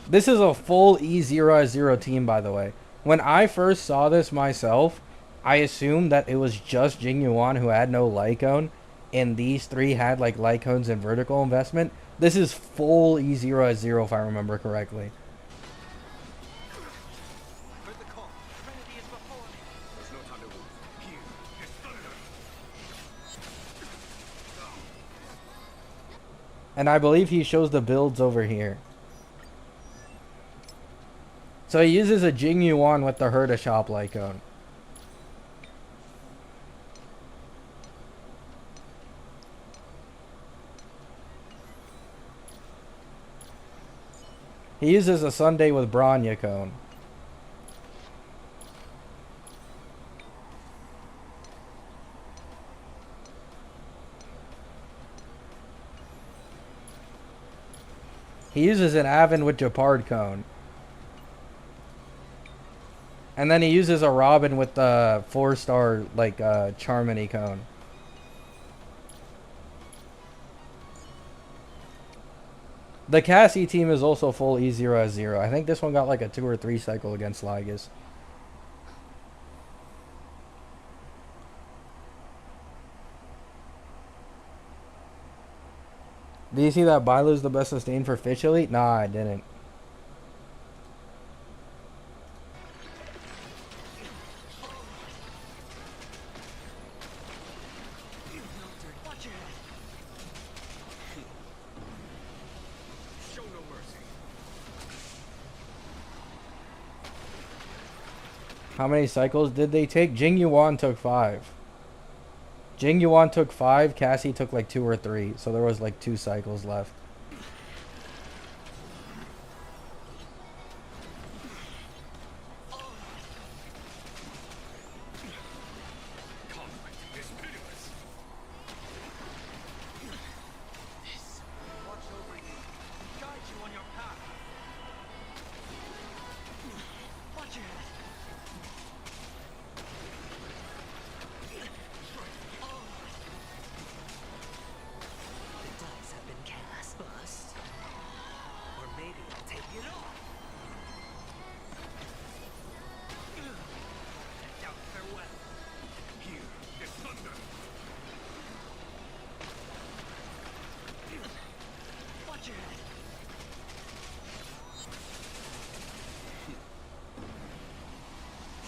[SPEAKER 1] This is a full E0-0 team, by the way. When I first saw this myself, I assumed that it was just Jing Yuan who had no Lycone. and these three had like light cones and vertical investment, this is full E0S0 if I remember correctly.
[SPEAKER 4] Heard the call. Trinity is before me. There's no time to move. Here, there's thunder.
[SPEAKER 1] And I believe he shows the builds over here. So he uses a Jing Yuan with the Herda Shop light cone. He uses a Sunday with Branya cone. He uses an Avon with Japard cone. And then he uses a Robin with the 4-star like Charmony cone. The Cassie team is also full E0S0. I think this one got like a 2 or 3 cycle against Ligas. Do you see that Bailu's the best sustain for Fish Elite? Nah, I didn't.
[SPEAKER 4] Watch your head. Show no mercy.
[SPEAKER 1] How many cycles did they take? Jing Yuan took 5. Jing Yuan took 5. Cassie took like 2 or 3. So there was like 2 cycles left.
[SPEAKER 4] Conflict is pitiless. Watch over you. Guide you on your path. Watch your head.
[SPEAKER 2] The dice have been cast. Bust. Or maybe I'll take it off.
[SPEAKER 4] Now farewell. Here is thunder. Watch your head.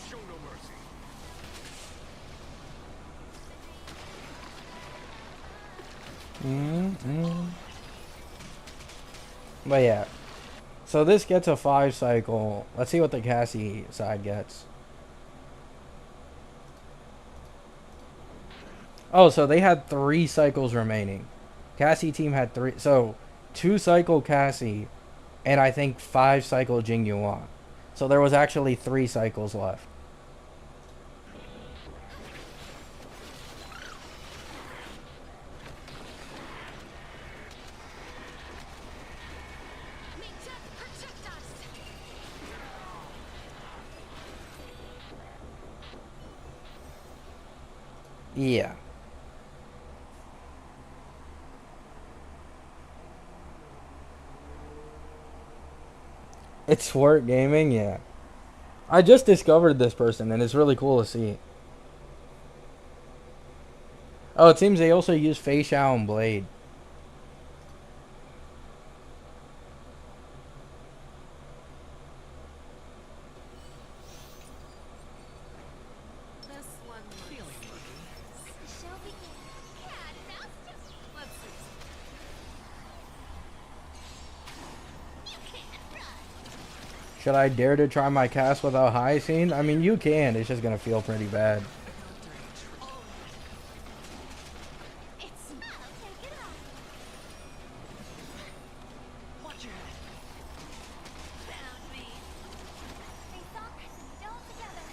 [SPEAKER 4] Show no mercy.
[SPEAKER 1] But yeah. So this gets a 5 cycle. Let's see what the Cassie side gets. Oh, so they had 3 cycles remaining. Cassie team had 3. So 2 cycle Cassie and I think 5 cycle Jing Yuan. So there was actually 3 cycles left. Yeah. It's Swart Gaming, yeah. I just discovered this person and it's really cool to see. Oh, it seems they also use Fei Shao and Blade.
[SPEAKER 2] This one feeling lucky.
[SPEAKER 5] Shall we cat mouse?
[SPEAKER 2] Let's see.
[SPEAKER 5] You can't run.
[SPEAKER 1] Should I dare to try my cast without high scene? I mean, you can. It's just gonna feel pretty bad.
[SPEAKER 5] It's I'll take it off.
[SPEAKER 4] Watch your head.
[SPEAKER 5] Found me. Face off and all together.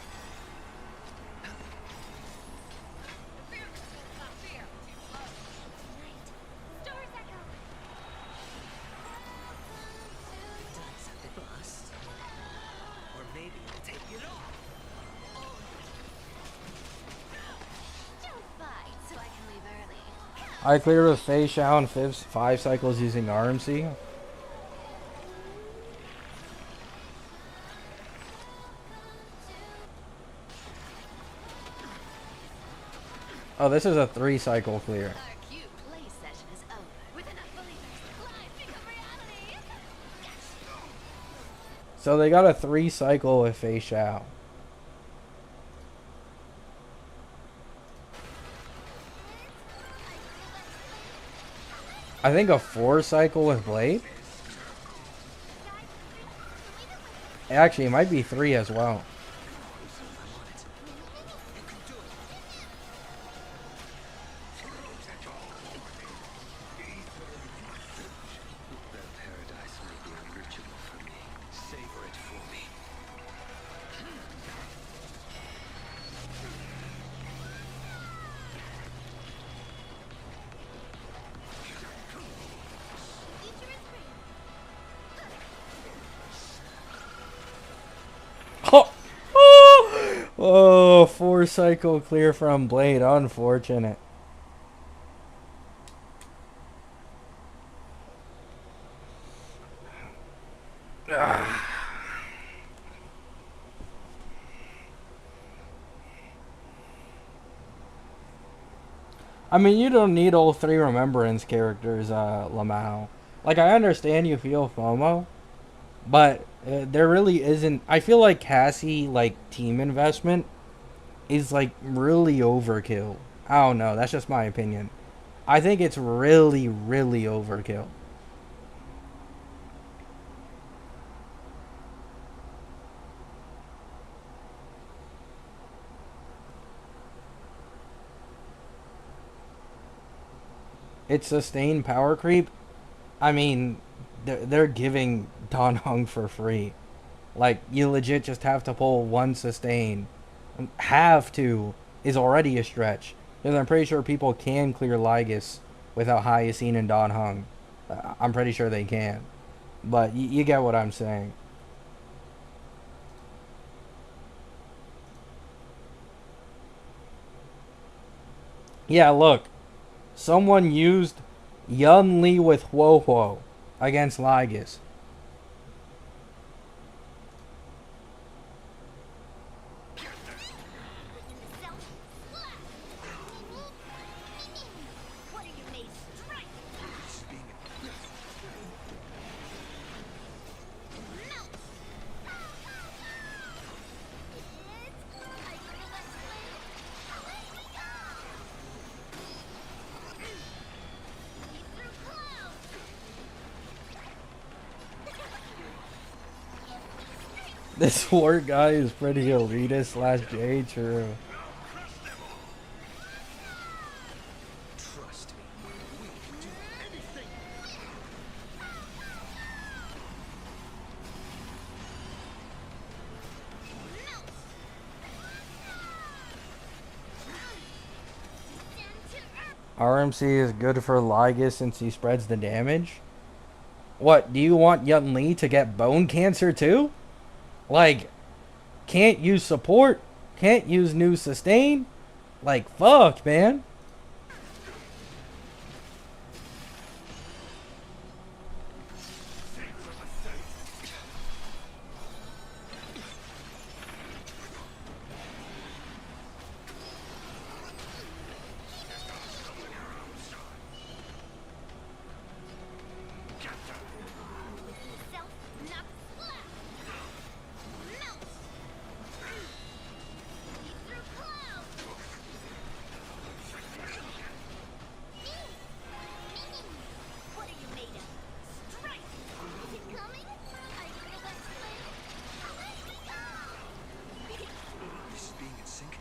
[SPEAKER 2] Fear, not fear. Too close.
[SPEAKER 5] Right. Stars echo.
[SPEAKER 2] Dice have been bust. Or maybe I'll take it off.
[SPEAKER 5] Don't fight so I can leave early.
[SPEAKER 1] I cleared with Fei Shao and 5 cycles using RMC. Oh, this is a 3 cycle clear.
[SPEAKER 5] Our
[SPEAKER 1] So they got a 3 cycle with Fei Shao. I think a 4 cycle with Blade. Actually, it might be 3 as well.
[SPEAKER 4] That paradise may be unreachable for me. Savor it for me.
[SPEAKER 1] Oh, oh, oh, 4 cycle clear from Blade. Unfortunate. I mean, you don't need all 3 remembrance characters, Lamau. Like, I understand you feel FOMO, but there really isn't. I feel like Cassie, like, team investment is, like, really overkill. I don't know. That's just my opinion. I think it's really, really overkill. It's sustained power creep. I mean, they're giving Don Hung for free. Like, you legit just have to pull 1 sustain. Have to is already a stretch. Because I'm pretty sure people can clear Lygus without Hyacine and Don Hung. I'm pretty sure they can. But you get what I'm saying. Yeah, look. Someone used Yun Li with Huo against Lygus.
[SPEAKER 5] What are you made? Strike!
[SPEAKER 1] This war guy is pretty elitist slash J. True.
[SPEAKER 4] Trust me. We can do anything.
[SPEAKER 1] RMC is good for Lygus since he spreads the damage. What, do you want Yun Li to get bone cancer too? Like, can't use support? Can't use new sustain? Like, fuck, man.
[SPEAKER 5] What are you made of? Strike! Is it coming? Are you gonna let
[SPEAKER 4] This is being in sync.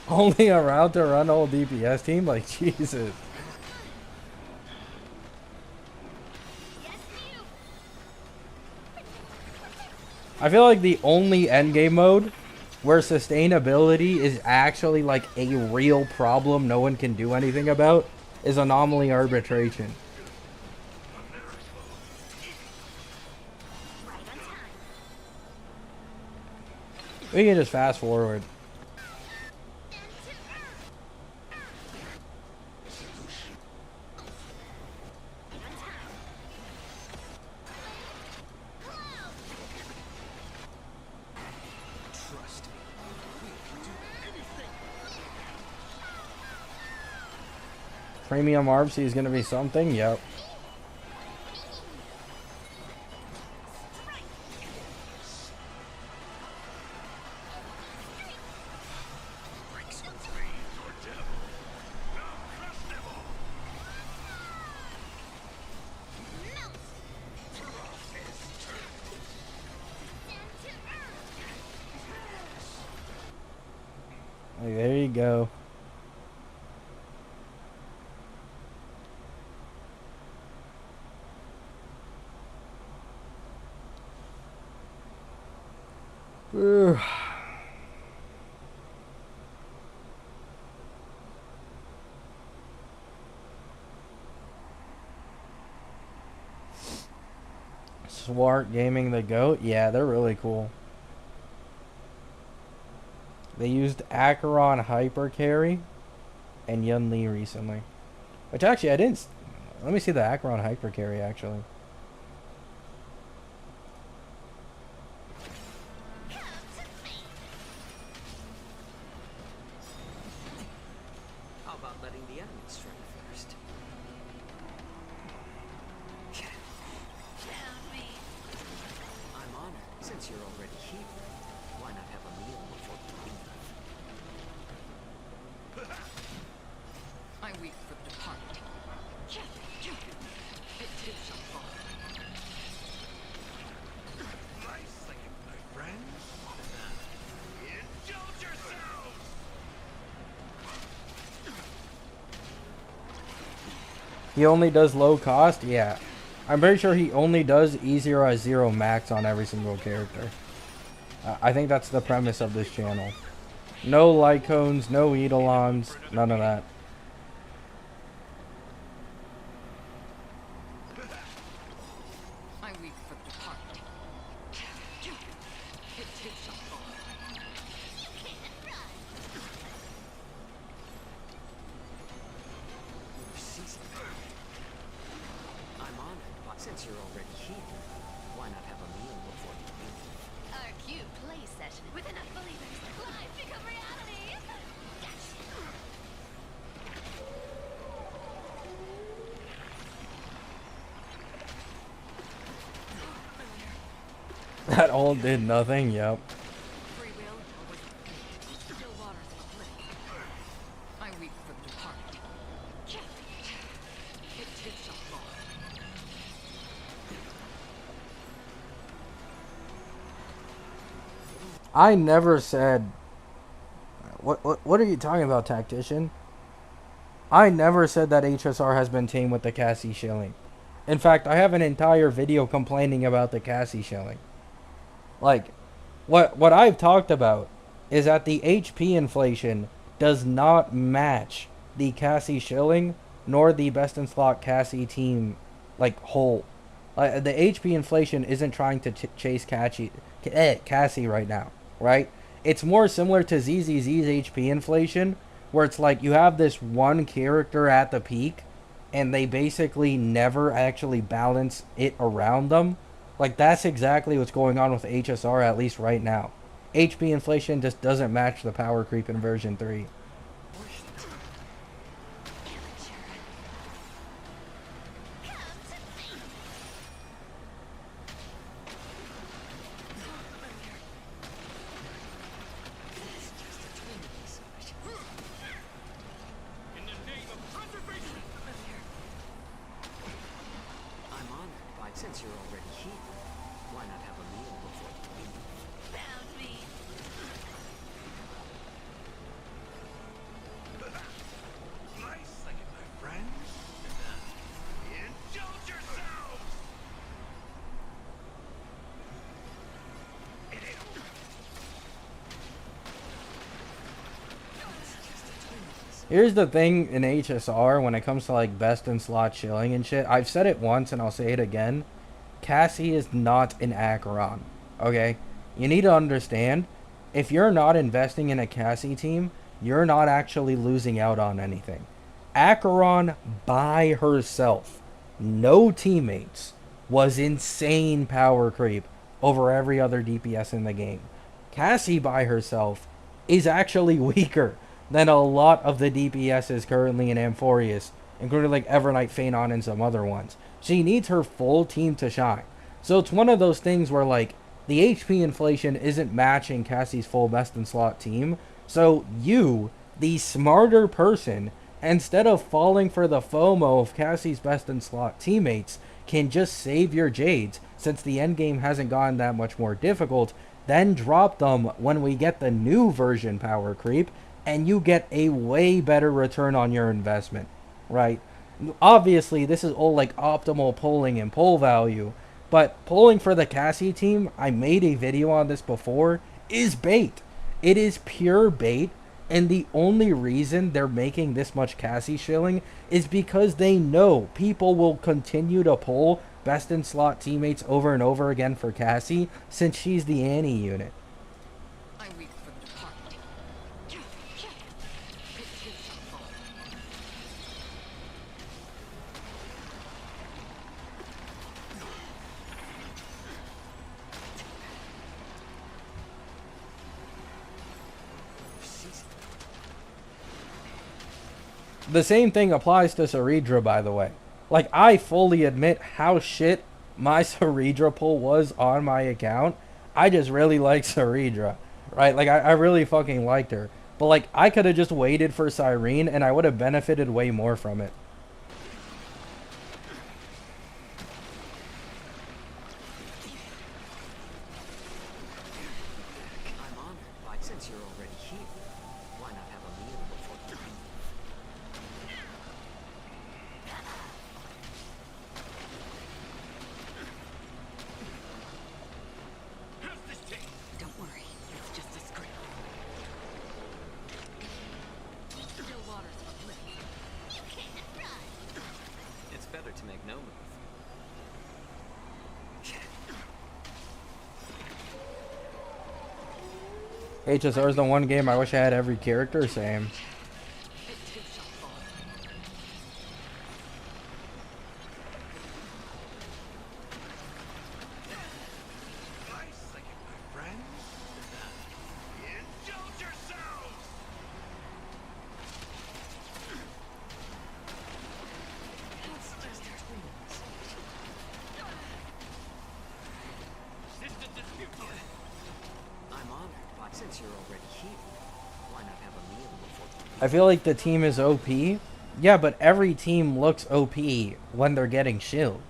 [SPEAKER 1] Only around to run whole DPS team? Like, Jesus. I feel like the only endgame mode where sustainability is actually like a real problem no one can do anything about is anomaly arbitration. We can just fast forward.
[SPEAKER 4] Trust me. We can do anything.
[SPEAKER 1] Premium RC is gonna be something? Yep. Like, there you go. Ugh. Swart Gaming the GOAT? Yeah, they're really cool. They used Acheron Hyper Carry and Yun Li recently. Which actually, I didn't. Let me see the Acheron Hyper Carry actually.
[SPEAKER 4] How about letting the enemy strike first?
[SPEAKER 5] Found me.
[SPEAKER 4] I'm honored. Since you're already here, why not have a meal before you leave?
[SPEAKER 6] I weep for the departed. It too shall fall.
[SPEAKER 2] Nice second, my friends. Indulge yourselves!
[SPEAKER 1] He only does low cost? Yeah. I'm pretty sure he only does E0 as 0 max on every single character. I think that's the premise of this channel. No Lycones, no Eidolons, none of that.
[SPEAKER 6] I weep for the departed. It too shall fall.
[SPEAKER 4] You're seasoned. I'm honored, but since you're already here, why not have a meal before you leave?
[SPEAKER 5] Our cute play session with enough believers. Life become reality.
[SPEAKER 1] That all did nothing, yep.
[SPEAKER 6] Free will or was it fate? Still waters split. I weep for the departed. It too shall fall.
[SPEAKER 1] I never said... What are you talking about, Tactician? I never said that HSR has been tamed with the Cassie shilling. In fact, I have an entire video complaining about the Cassie shilling. Like, what I've talked about is that the HP inflation does not match the Cassie shilling nor the best in slot Cassie team like whole. The HP inflation isn't trying to chase Cassie right now, right? It's more similar to ZZZ's HP inflation, where it's like you have this one character at the peak, and they basically never actually balance it around them. Like, that's exactly what's going on with HSR, at least right now. HP inflation just doesn't match the power creep in version 3.
[SPEAKER 2] In the name of conservation!
[SPEAKER 4] I'm honored, but since you're already here, why not have a meal before you leave?
[SPEAKER 5] Found me.
[SPEAKER 2] Nice second, my friends. Indulge yourselves!
[SPEAKER 1] Here's the thing in HSR when it comes to like best in slot shilling and shit. I've said it once and I'll say it again. Cassie is not an Acheron. Okay? You need to understand, if you're not investing in a Cassie team, you're not actually losing out on anything. Acheron by herself, no teammates, was insane power creep over every other DPS in the game. Cassie by herself is actually weaker than a lot of the DPSs currently in Amphorius, including like Evernight, Phanon, and some other ones. She needs her full team to shine. So it's one of those things where like the HP inflation isn't matching Cassie's full best in slot team. So you, the smarter person, instead of falling for the FOMO of Cassie's best in slot teammates, can just save your Jades, since the endgame hasn't gotten that much more difficult, then drop them when we get the new version power creep, and you get a way better return on your investment, right? Obviously, this is all like optimal polling and poll value, but polling for the Cassie team, I made a video on this before, is bait. It is pure bait, and the only reason they're making this much Cassie shilling is because they know people will continue to poll best in slot teammates over and over again for Cassie since she's the Annie unit.
[SPEAKER 6] I weep for the departed. It too shall fall.
[SPEAKER 1] The same thing applies to Saridra, by the way. Like, I fully admit how shit my Saridra pull was on my account. I just really like Saridra, right? Like, I really fucking liked her. But, like, I could have just waited for Cyrene, and I would have benefited way more from it.
[SPEAKER 4] I'm honored, but since you're already here, why not have a meal before you leave?
[SPEAKER 6] Don't worry, it's just a script. Still waters for bliss.
[SPEAKER 5] You can't run.
[SPEAKER 4] It's better to make no move.
[SPEAKER 1] HSR is the one game I wish I had every character same.
[SPEAKER 6] It too shall fall.
[SPEAKER 2] Nice looking, my friends. Indulge yourselves!
[SPEAKER 4] It's just twins.
[SPEAKER 2] System dispute.
[SPEAKER 4] I'm honored, but since you're already here, why not have a meal before you leave?
[SPEAKER 1] I feel like the team is OP. Yeah, but every team looks OP when they're getting shilled.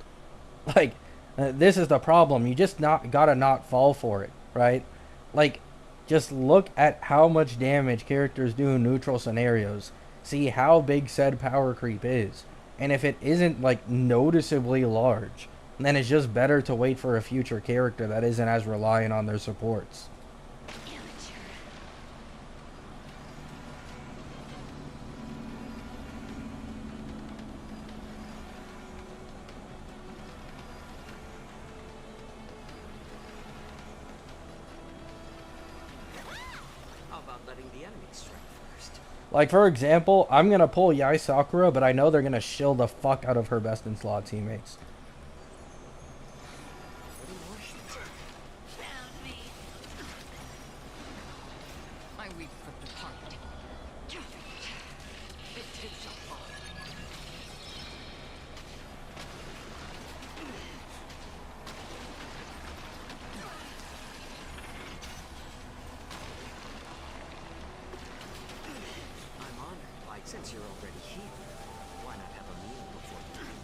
[SPEAKER 1] Like, this is the problem. You just gotta not fall for it, right? Like, just look at how much damage characters do in neutral scenarios. See how big said power creep is. And if it isn't, like, noticeably large, then it's just better to wait for a future character that isn't as reliant on their supports.
[SPEAKER 4] How about letting the enemy strike first?
[SPEAKER 1] Like, for example, I'm going to pull Yai Sakura, but I know they're going to shill the fuck out of her best in slot teammates.
[SPEAKER 5] Found me.
[SPEAKER 6] I weep for the departed. It too shall fall.
[SPEAKER 4] I'm honored, but since you're already here, why not have a meal before you leave?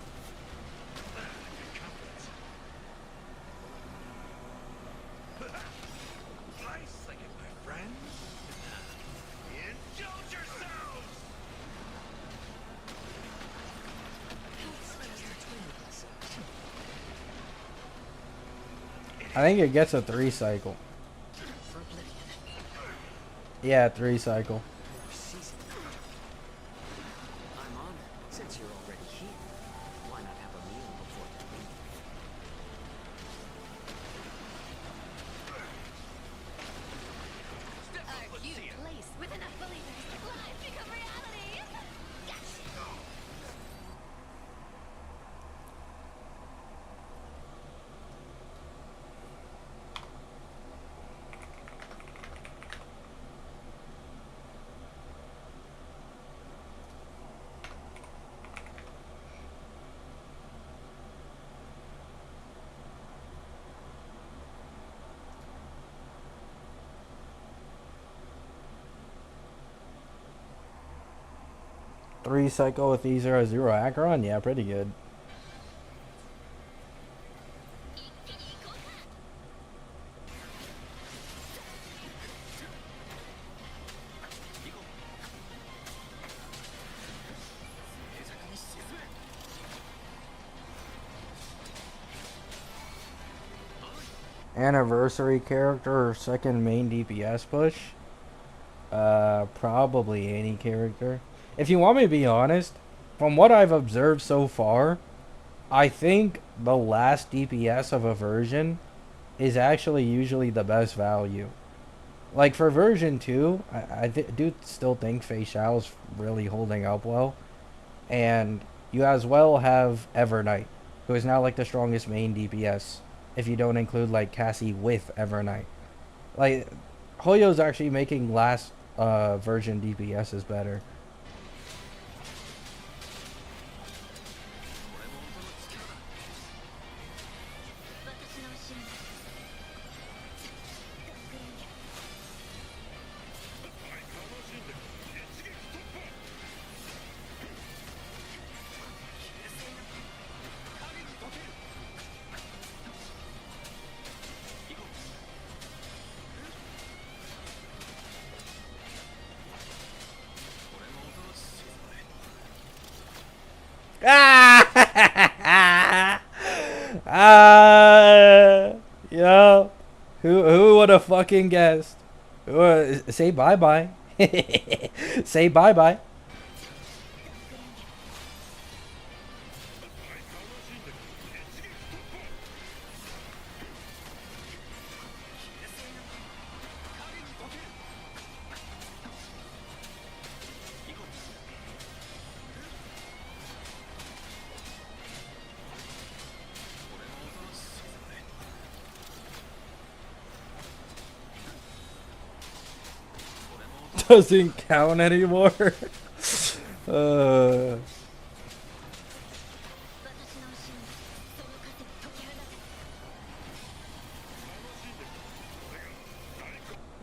[SPEAKER 2] Nice looking, my friends. Indulge yourselves!
[SPEAKER 1] I think it gets a 3 cycle.
[SPEAKER 6] For oblivion.
[SPEAKER 1] Yeah, 3 cycle.
[SPEAKER 4] Season. I'm honored, but since you're already here, why not have a meal before you leave?
[SPEAKER 5] Are you place with enough believers? Lies become reality. Gotcha.
[SPEAKER 1] Three cycle with E00 Acheron? Yeah, pretty good. Anniversary character or second main DPS push? Probably any character. If you want me to be honest, from what I've observed so far, I think the last DPS of a version is actually usually the best value. Like for version 2, I do still think Facial's really holding up well. And you as well have Evernight, who is now like the strongest main DPS, if you don't include like Cassie with Evernight. Like, Hoyo's actually making last version DPSs better. Yo, who would have fucking guessed? Say bye bye. Say bye bye. Doesn't count anymore. uh,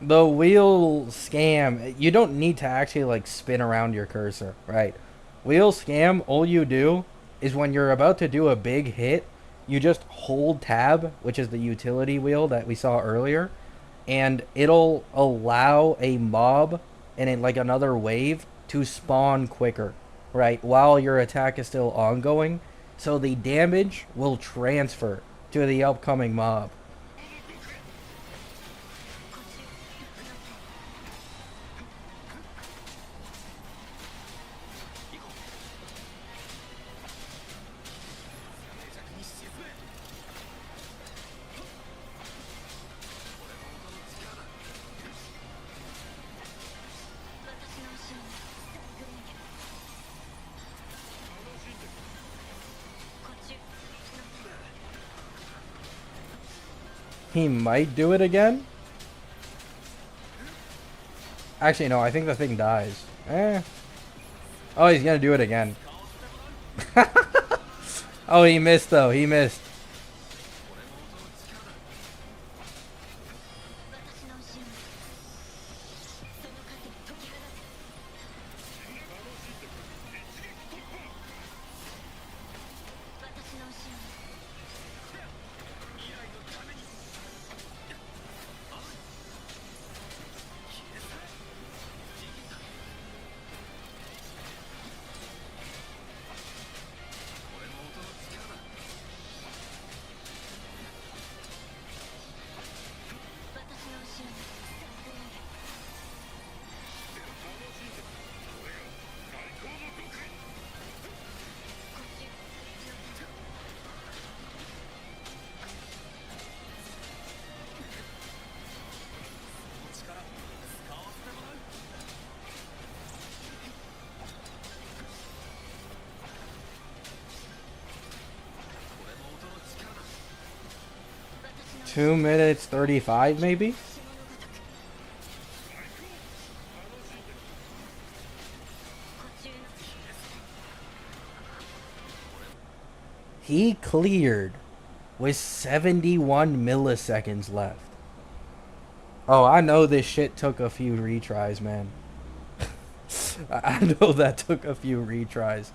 [SPEAKER 1] the wheel scam, you don't need to actually like spin around your cursor, right? Wheel scam, all you do is when you're about to do a big hit, you just hold tab, which is the utility wheel that we saw earlier, and it'll allow a mob and in like another wave to spawn quicker, right? While your attack is still ongoing, so the damage will transfer to the upcoming mob. He might do it again. Actually, no, I think the thing dies. Oh, he's gonna do it again. Oh, he missed though. He missed. Two minutes 35 maybe? He cleared with 71 milliseconds left. Oh, I know this shit took a few retries, man. I know that took a few retries.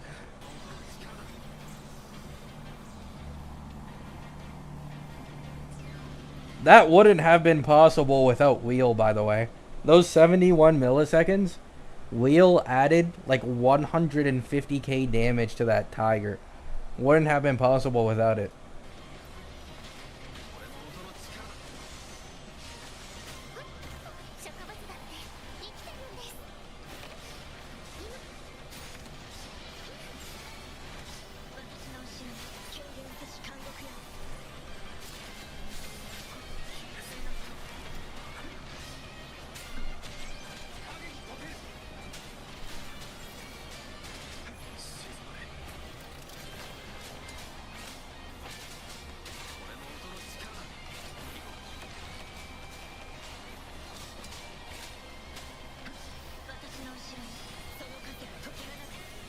[SPEAKER 1] That wouldn't have been possible without Wheel, by the way. Those 71 milliseconds, Wheel added like 150k damage to that Tiger. Wouldn't have been possible without it.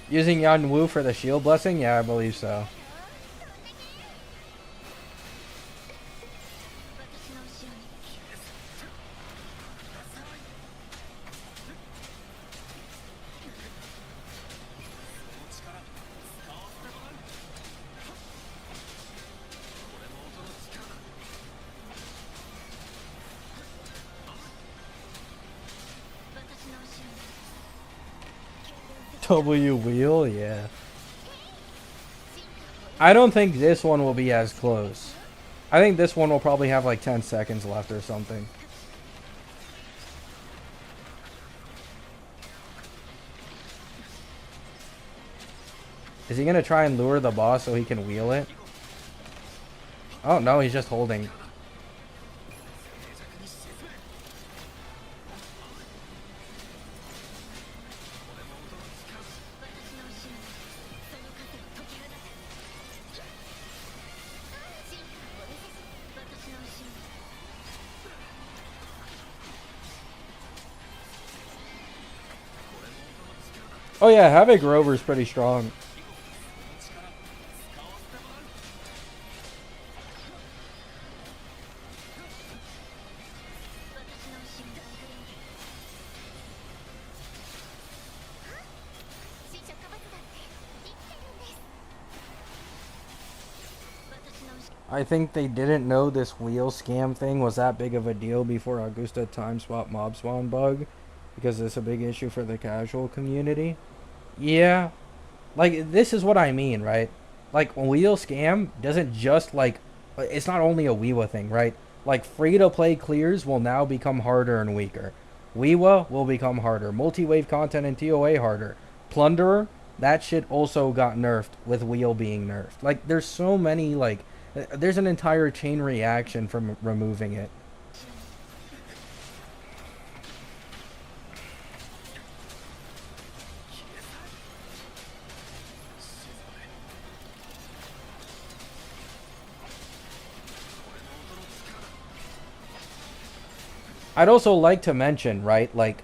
[SPEAKER 1] Using Yan Wu for the shield blessing? Yeah, I believe so.
[SPEAKER 5] 私の後ろに
[SPEAKER 1] W wheel? Yeah. I don't think this one will be as close. I think this one will probably have like 10 seconds left or something. Is he gonna try and lure the boss so he can wheel it? Oh no, he's just holding. Oh yeah, Havoc Rover's pretty strong. I think they didn't know this wheel scam thing was that big of a deal before Augusta time swap mob spawn bug, because it's a big issue for the casual community. Yeah, like this is what I mean, right? Like wheel scam doesn't just like, it's not only a Weewa thing, right? Like free to play clears will now become harder and weaker. Weewa will become harder. Multi-wave content and TOA harder. Plunderer, that shit also got nerfed with wheel being nerfed. Like there's so many like, there's an entire chain reaction from removing it. I'd also like to mention, right, like,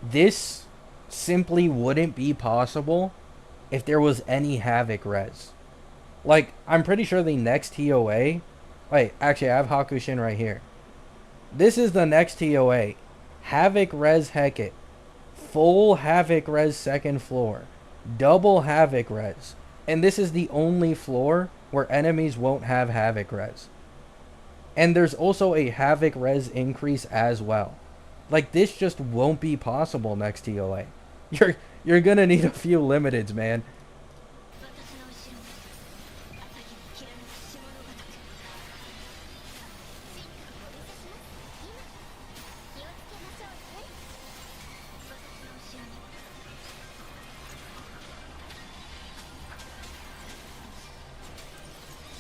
[SPEAKER 1] this simply wouldn't be possible if there was any Havoc res. Like, I'm pretty sure the next TOA... Wait, actually, I have Hakushin right here. This is the next TOA. Havoc res Hecate. Full Havoc res second floor. Double Havoc res. And this is the only floor where enemies won't have Havoc res. And there's also a Havoc res increase as well. Like, this just won't be possible next TOA. You're gonna need a few limiteds, man.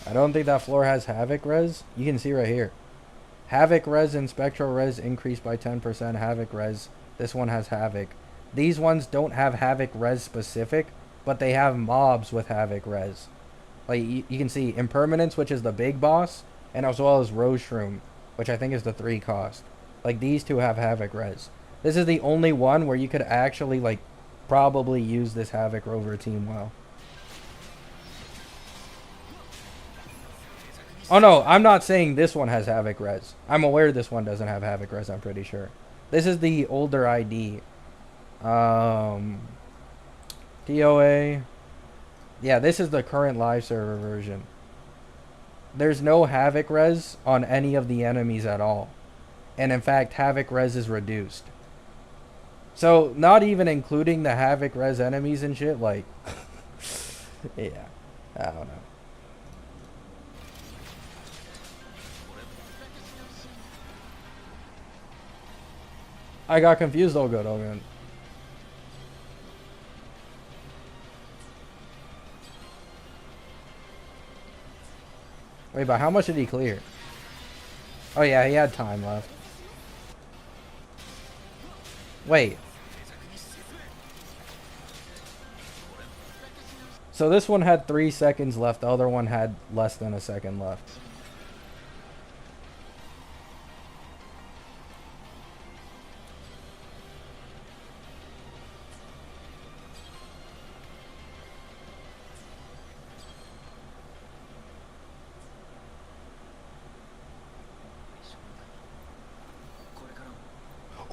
[SPEAKER 1] I don't think that floor has Havoc res. You can see right here. Havoc res and Spectral res increased by 10%. Havoc res. This one has Havoc. These ones don't have Havoc res specific, but they have mobs with Havoc res. Like, you can see Impermanence, which is the big boss, and as well as Roseshroom, which I think is the 3 cost. Like, these two have Havoc res. This is the only one where you could actually, like, probably use this Havoc Rover team well. Oh no, I'm not saying this one has Havoc res. I'm aware this one doesn't have Havoc res, I'm pretty sure. This is the older ID. DOA. Yeah, this is the current live server version. There's no Havoc res on any of the enemies at all. And in fact, Havoc res is reduced. So, not even including the Havoc res enemies and shit, like... yeah, I don't know. I got confused, oh good, oh good. Wait, but how much did he clear? Oh yeah, he had time left. Wait. So this one had 3 seconds left, the other one had less than a second left.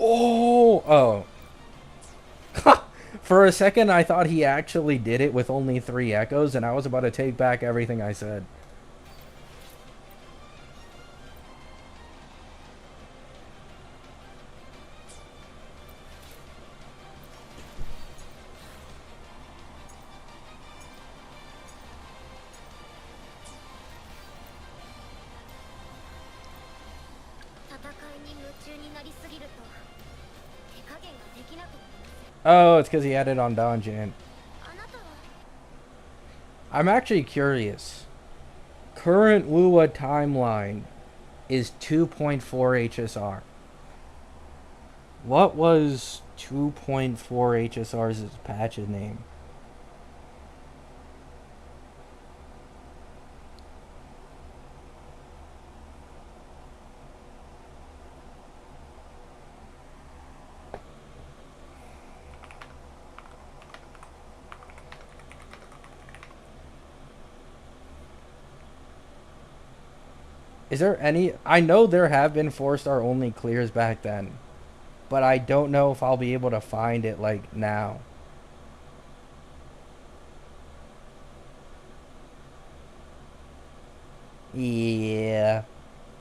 [SPEAKER 1] Oh. For a second, I thought he actually did it with only 3 echoes, and I was about to take back everything I said. Oh, it's because he had it on Donjin. I'm actually curious. Current wuwa timeline is 2.4 HSR. What was 2.4 HSR's patch's name? Is there any... I know there have been 4-star only clears back then, but I don't know if I'll be able to find it, like, now. Yeah.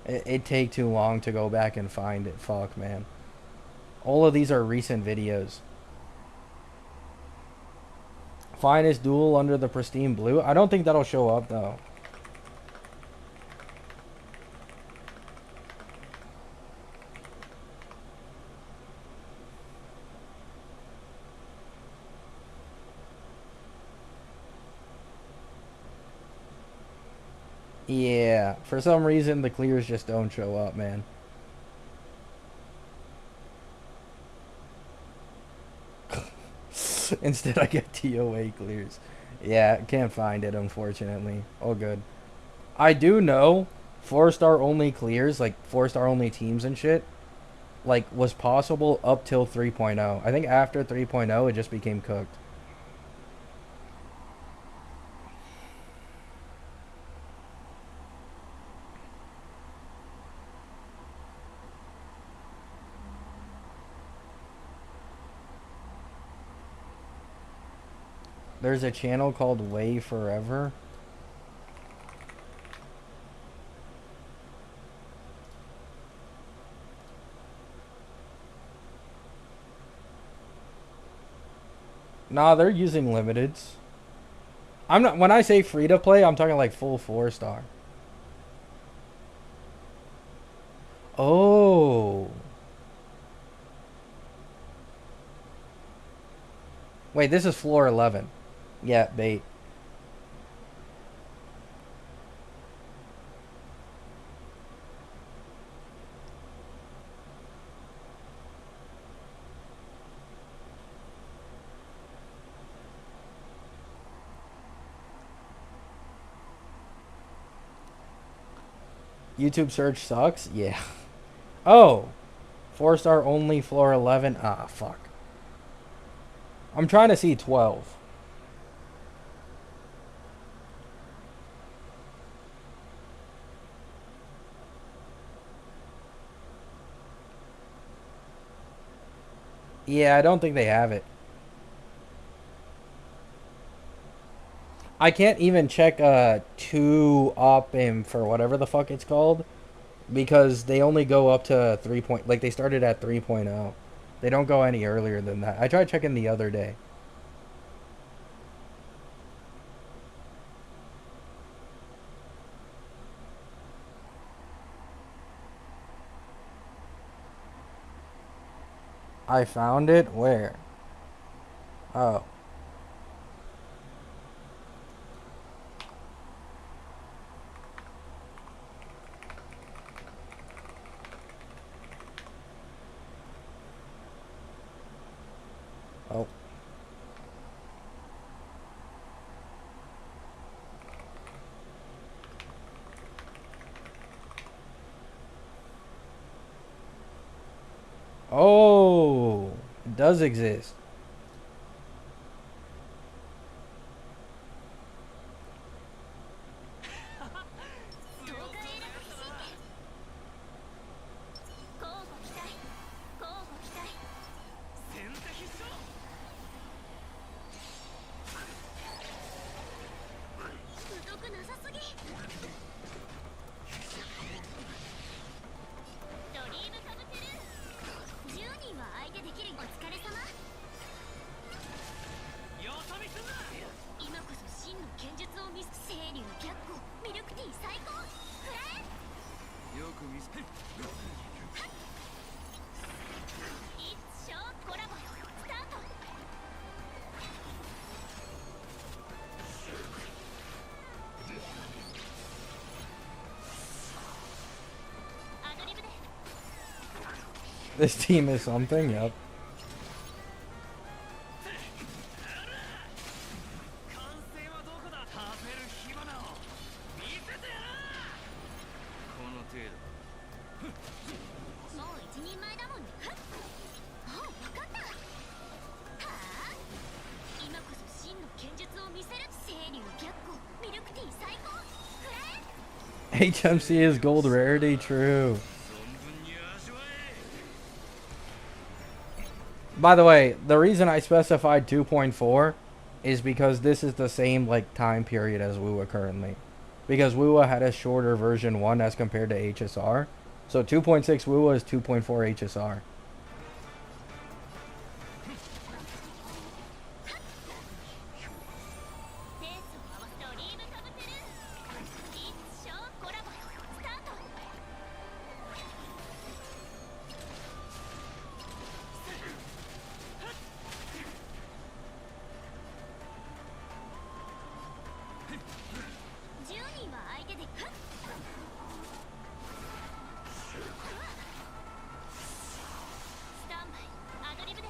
[SPEAKER 1] It'd take too long to go back and find it. Fuck, man. All of these are recent videos. Finest duel under the pristine blue? I don't think that'll show up, though. Yeah, for some reason the clears just don't show up, man. Instead I get TOA clears. Yeah, can't find it, unfortunately. All good. I do know 4-star only clears, like 4-star only teams and shit, like was possible up till 3.0. I think after 3.0 it just became cooked. There's a channel called Way Forever. Nah, they're using limiteds. I'm not... When I say free to play, I'm talking like full 4-star. Oh. Wait, this is floor 11. Yeah, bait. YouTube search sucks? Yeah. Oh. 4-star only, floor 11. Ah, fuck. I'm trying to see 12. Yeah, I don't think they have it. I can't even check 2 op for whatever the fuck it's called, because they only go up to 3 point, like they started at 3.0. They don't go any earlier than that. I tried checking the other day. I found it where? Oh. Oh. Oh, it does exist. This team is something. Yep.
[SPEAKER 2] 完成はどこだ。食べる火花を見せてやら。この程度。
[SPEAKER 5] もう一人前だもんね。あ、わかった。はあ、今こそ真の剣術を見せる。清流逆光、ミルクティー最高。くれ。
[SPEAKER 1] HMC is gold rarity. True.
[SPEAKER 2] 存分に味わえ。
[SPEAKER 1] By the way, the reason I specified 2.4 is because this is the same like time period as wuwa currently. Because wuwa had a shorter version 1 as compared to HSR. So 2.6 wuwa is 2.4 HSR.
[SPEAKER 5] ペースを合わせてオリーブカブテル。一生コラボスタート。10人は相手で。スタンバイ、アドリブで。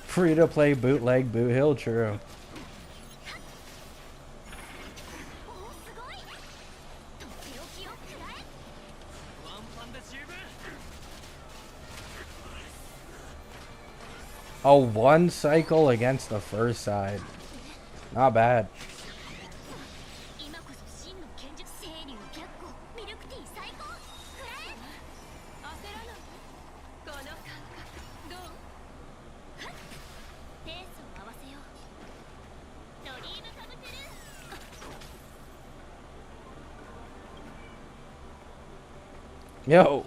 [SPEAKER 1] Free to play bootleg boot hill. True.
[SPEAKER 5] おお、すごい。とっておきをくらえ。
[SPEAKER 2] ワンパンで十分。
[SPEAKER 1] Oh, one cycle against the first side. Not bad.
[SPEAKER 5] 今こそ真の剣術。清流逆光、ミルクティー最高。くらえ。
[SPEAKER 6] 焦らない。この感覚どう？
[SPEAKER 5] ペースを合わせよう。ドリームカブテル。
[SPEAKER 1] Yo,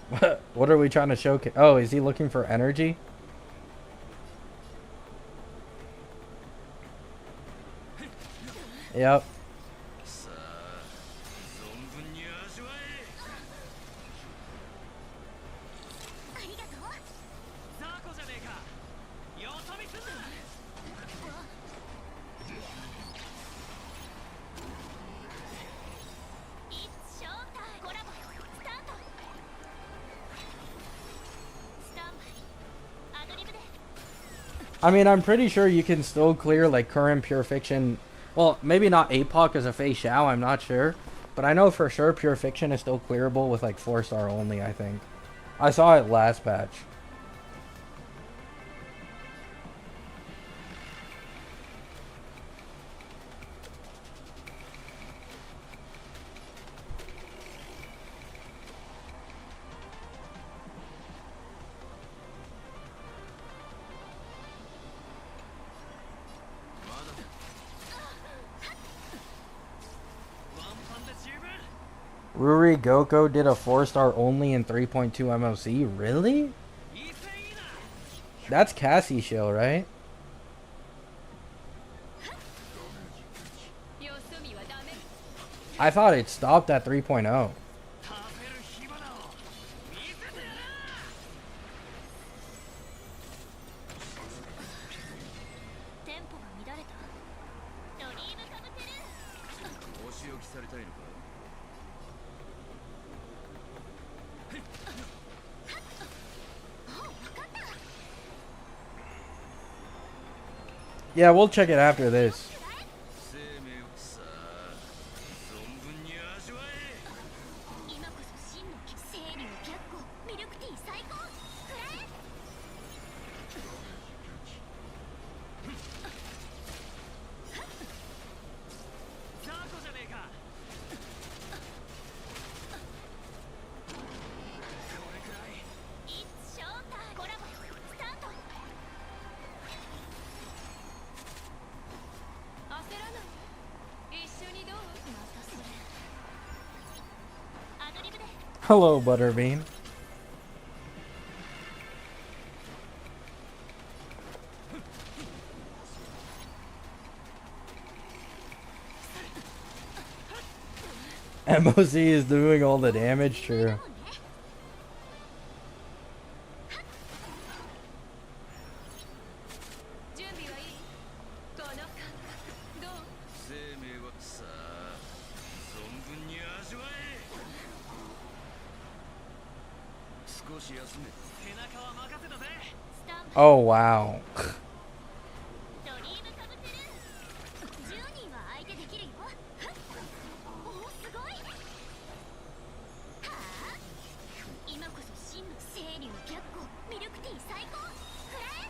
[SPEAKER 1] what are we trying to showcase? Oh, is he looking for energy? Yep.
[SPEAKER 2] さあ、存分に味わえ。
[SPEAKER 5] ありがとう。
[SPEAKER 2] 雑魚じゃねえか。よそ見すんな。
[SPEAKER 5] It's showtime. コラボスタート。スタンバイ、アドリブで。
[SPEAKER 1] I mean, I'm pretty sure you can still clear like current pure fiction. Well, maybe not APOC as a Fei Xiao, I'm not sure. But I know for sure pure fiction is still clearable with like 4-star only, I think. I saw it last patch. Ruri Goko did a 4-star only in 3.2 MOC? Really? That's Cassie Shill, right?
[SPEAKER 6] よそ見はダメ。
[SPEAKER 1] I thought it stopped at 3.0.
[SPEAKER 2] 食べる火花を見せてやら。
[SPEAKER 5] テンポが乱れた。ドリームカブテル。
[SPEAKER 2] お仕置きされたいのか。
[SPEAKER 1] Yeah, we'll check it after this.
[SPEAKER 2] 生命をさあ、存分に味わえ。
[SPEAKER 5] 今こそ真の清流逆光、ミルクティー最高。くらえ。
[SPEAKER 2] 雑魚じゃねえか。これくらい。
[SPEAKER 5] It's showtime. コラボスタート。
[SPEAKER 6] 焦らない。一緒にどう？
[SPEAKER 5] またそれ。アドリブで。
[SPEAKER 1] Hello, Butterbean. MOC is doing all the damage, true.
[SPEAKER 6] 準備はいい？この感覚どう？
[SPEAKER 2] 生命はさあ、存分に味わえ。少し休め。手
[SPEAKER 1] Oh wow.
[SPEAKER 5] ドリームカブトゥルー10人は相手できるよ。おおすごい。はあ今こそ真の清流白虎ミルクティー最高くらえ。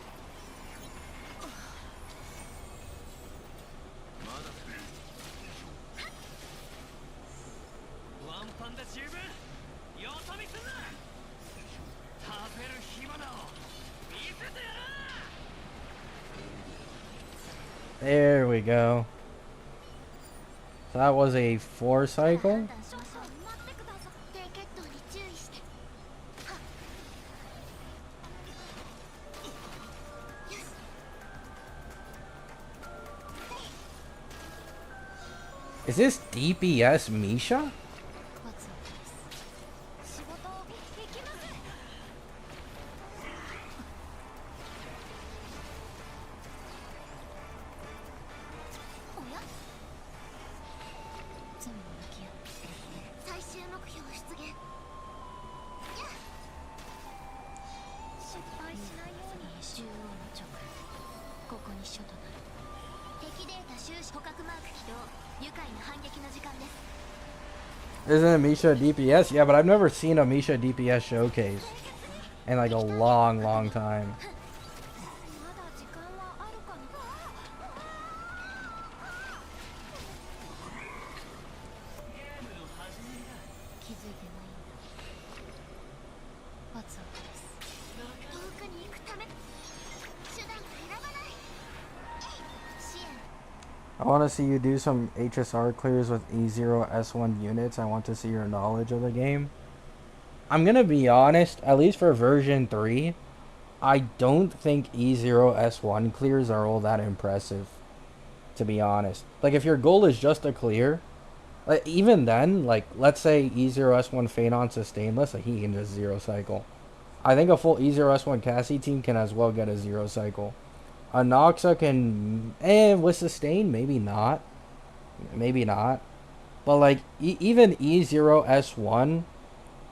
[SPEAKER 2] ワンパンで十分よそ見すんな。食べる暇なを見せてやる。
[SPEAKER 1] There we go. So that was a 4 cycle.
[SPEAKER 5] 待ってください。低血糖に注意して。はっよし。
[SPEAKER 1] Is this DPS Misha?
[SPEAKER 5] 仕事行きます。おや罪の向き合う最終目標出現。やっ失敗しないように。中央の直ここに書となる。敵データ収支捕獲マーク起動。愉快な反撃の時間です。
[SPEAKER 1] Isn't it Misha DPS? Yeah, but I've never seen a Misha DPS showcase in like a long, long time.
[SPEAKER 5] まだ時間はあるかな。気づいてないんだ。罰を下す。遠くに行くため手段を選ばない。支援。
[SPEAKER 1] I want to see you do some HSR clears with E0 S1 units. I want to see your knowledge of the game. I'm gonna be honest, at least for version 3, I don't think E0 S1 clears are all that impressive, to be honest. Like, if your goal is just a clear, like, even then, like, let's say E0 S1 Phaedon Sustainless, like, he can just 0 cycle. I think a full E0 S1 Cassie team can as well get a 0 cycle. A Noxa can, with sustain, maybe not. Maybe not. But, like, even E0 S1,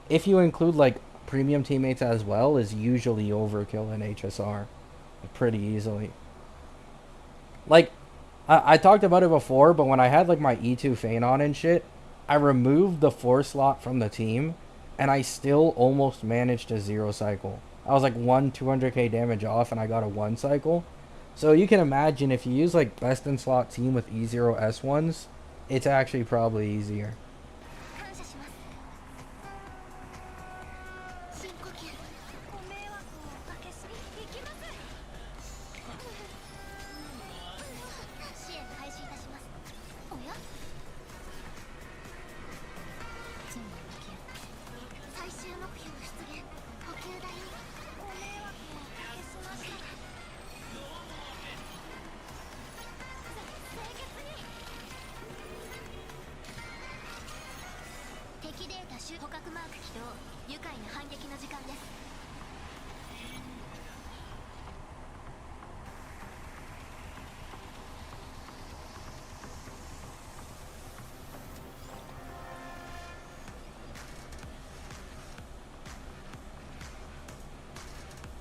[SPEAKER 1] if you include, like, premium teammates as well, is usually overkill in HSR. Pretty easily. Like, I talked about it before, but when I had, like, my E2 Phaedon and shit, I removed the 4 slot from the team, and I still almost managed to 0 cycle. I was, like, 200k damage off, and I got a 1 cycle. So you can imagine if you use like best in slot team with E0 S1s, it's actually probably easier.
[SPEAKER 5] 感謝します。深呼吸。ご迷惑をおかけし行きます。支援開始いたします。おや罪の向き合う最終目標出現。補給台にご迷惑をおかけしました。敵データ捕獲マーク起動。愉快な反撃の時間です。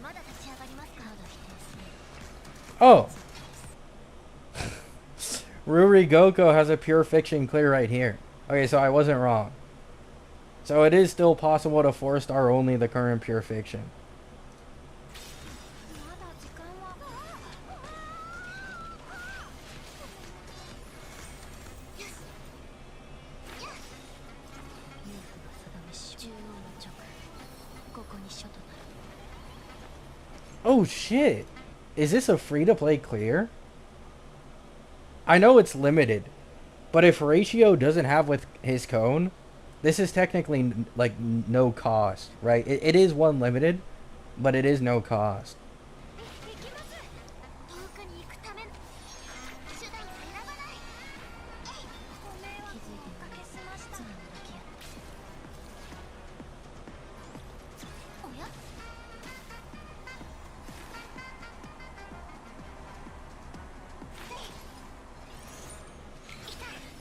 [SPEAKER 5] まだ立ち上がりますか。まだ否定する。
[SPEAKER 1] Oh! Ruri Goko has a pure fiction clear right here. Okay, so I wasn't wrong. So it is still possible to 4-star only the current pure fiction.
[SPEAKER 5] まだ時間は。よし。やっ。冥府が定めし中央の直ここに書となる。
[SPEAKER 1] Oh shit! Is this a free-to-play clear? I know it's limited, but if Ratio doesn't have with his cone, this is technically like no cost, right? It is one limited, but it is no cost.
[SPEAKER 5] 行きます。遠くに行くため手段を選ばない。ご迷惑をおかけしました。罪の向き合う。おや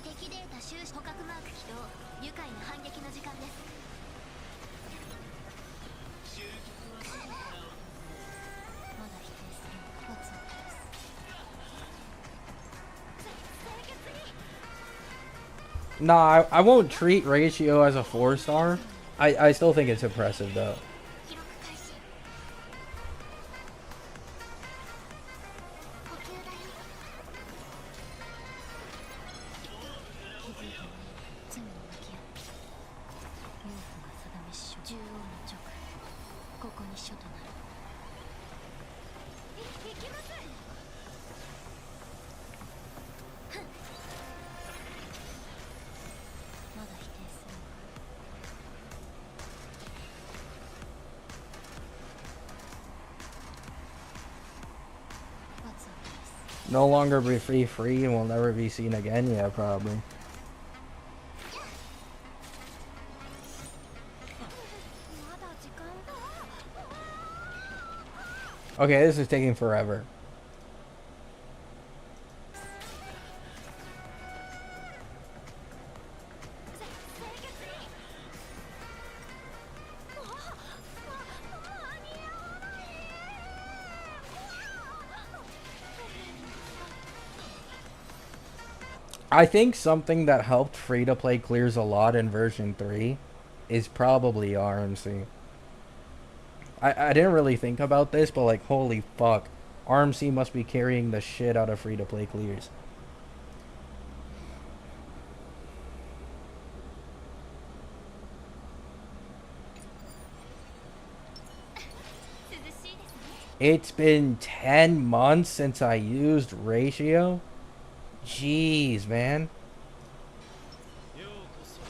[SPEAKER 5] 敵データ収支捕獲マーク起動。愉快な反撃の時間です。
[SPEAKER 1] Nah, I won't treat ratio as a 4-star. I still think it's impressive though.
[SPEAKER 5] 記録開始補給だよ気づいたね罪に向き合って冥府が定めし書獣王の直ここに書となる行きますまだ否定するの What's up this?
[SPEAKER 1] No longer be free and will never be seen again. Yeah, probably.
[SPEAKER 5] まだ時間だ
[SPEAKER 1] Okay, this is taking forever.
[SPEAKER 5] 清潔に間に合わない
[SPEAKER 1] I think something that helped free-to-play clears a lot in version 3 is probably RMC. I didn't really think about this, but like, holy fuck. RMC must be carrying the shit out of free-to-play clears. It's been 10 months since I used ratio. Jeez, man.
[SPEAKER 2] ようこそ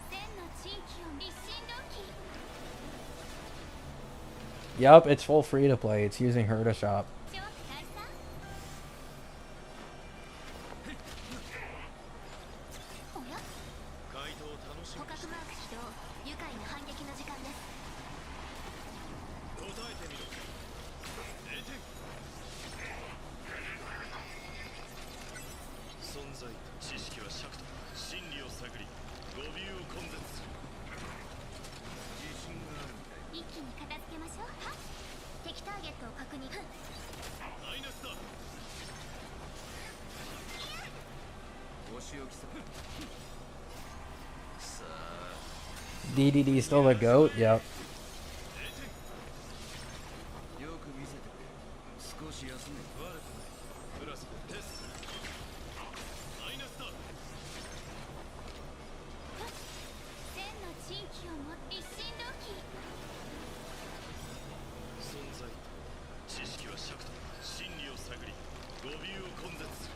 [SPEAKER 5] 千の地域を一心同期
[SPEAKER 1] Yup, it's full free-to-play. It's using her to shop.
[SPEAKER 5] 超開催おや
[SPEAKER 2] 回答を楽し
[SPEAKER 5] 捕
[SPEAKER 2] みにして
[SPEAKER 5] 獲マーク起動愉快な反撃の時間です
[SPEAKER 2] 答えてみろ0点存在知識は尺と真理を探り語尾を根絶する自信があるみたい
[SPEAKER 5] 一気に片付けましょうはっ敵ターゲットを確認
[SPEAKER 2] マイナスだお仕置きささあ
[SPEAKER 1] DDD still the GOAT? Yep.
[SPEAKER 2] よく見せてくれ少し休め悪くないプラスでテスマイナスだ
[SPEAKER 5] 千の地域をも一心同期
[SPEAKER 2] 存在知識は尺と真理を探り語尾を根絶する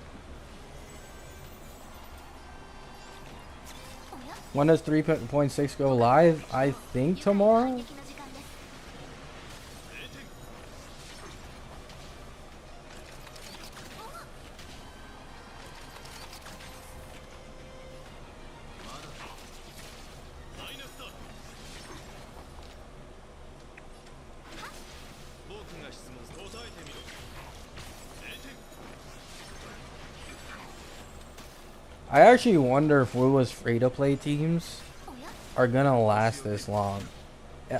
[SPEAKER 5] おや
[SPEAKER 1] When does 3.6 go live? I think
[SPEAKER 5] 反
[SPEAKER 1] tomorrow?
[SPEAKER 5] 撃の時間です
[SPEAKER 2] 0点まだマイナスだ僕が質問答えてみろ0点
[SPEAKER 1] I actually wonder if WUWA's free-to-play teams
[SPEAKER 5] おや
[SPEAKER 1] are gonna last this long.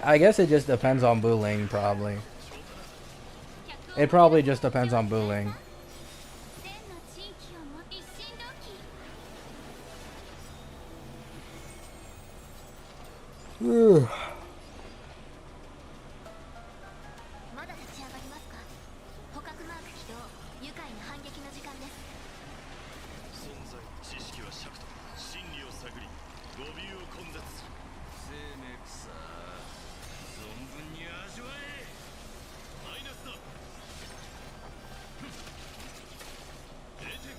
[SPEAKER 1] I guess it just depends on Booling, probably. It probably just depends on Booling.
[SPEAKER 5] 千の地域をも一心同期 まだ立ち上がりますか捕獲マーク起動愉快な反撃の時間です
[SPEAKER 2] 存在知識は尺と真理を探り語尾を根絶する生命草存分に味わえマイナスだ0点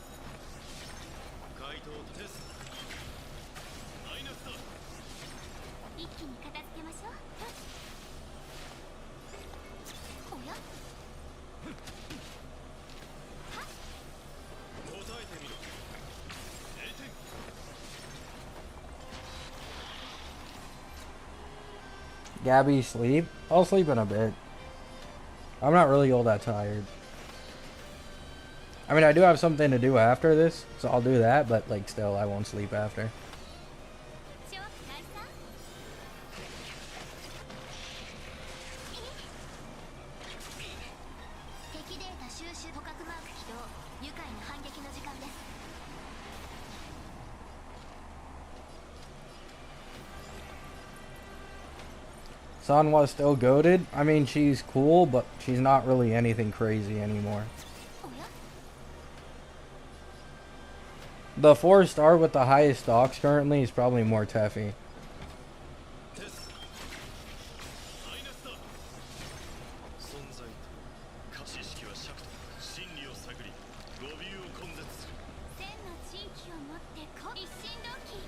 [SPEAKER 2] 回答テスマイナスだ
[SPEAKER 5] 一気に片付けましょうおや
[SPEAKER 2] 答えてみろ0点
[SPEAKER 1] Gabby, sleep? I'll sleep in a bit. I'm not really all that tired. I mean, I do have something to do after this, so I'll do that, but like still, I won't sleep after.
[SPEAKER 5] 超開催敵データ収集捕獲マーク起動
[SPEAKER 1] Sanwa's still goated. I mean, she's cool, but she's not really anything crazy anymore.
[SPEAKER 5] おや
[SPEAKER 1] The 4-star with the highest stocks currently is probably more Teffy.
[SPEAKER 2] テスマイナスだ存在と知識は尺と真理を探り語尾を根絶する
[SPEAKER 5] 千の地域を持ってこ一心同期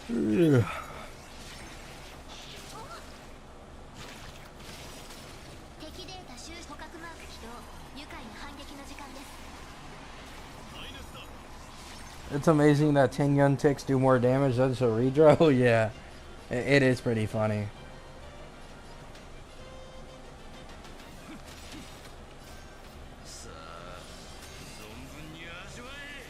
[SPEAKER 1] Ugh.
[SPEAKER 5] 敵データ収捕獲マーク起動愉快な反撃の時間です
[SPEAKER 2] マイナスだ
[SPEAKER 1] It's amazing that 10 Yun ticks do more damage than a redraw. Oh, yeah. It is pretty funny.
[SPEAKER 2] さあ存分に味わえ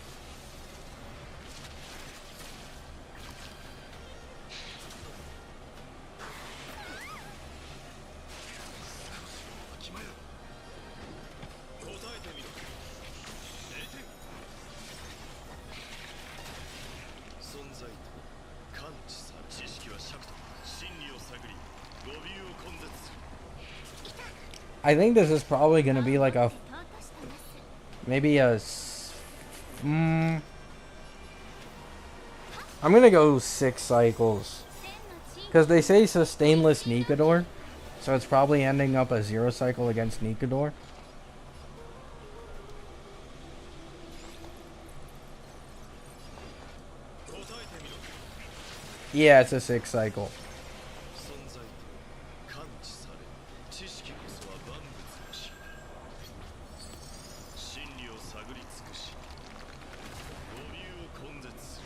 [SPEAKER 2] わきまえろ答えてみろ0点存在と感知さ知識は尺と真理を探り語尾を根絶する
[SPEAKER 1] I think this is probably going to be like a...
[SPEAKER 5] とうとしたなす
[SPEAKER 1] Maybe I'm going to go 6 cycles.
[SPEAKER 5] 千の地域
[SPEAKER 1] Because they say sustainless Nikador. So it's probably ending up a 0 cycle against Nikador. Yeah, it's a 6 cycle.
[SPEAKER 2] 存在と感知され知識こそは万物の真真理を探り尽くし語尾を根絶す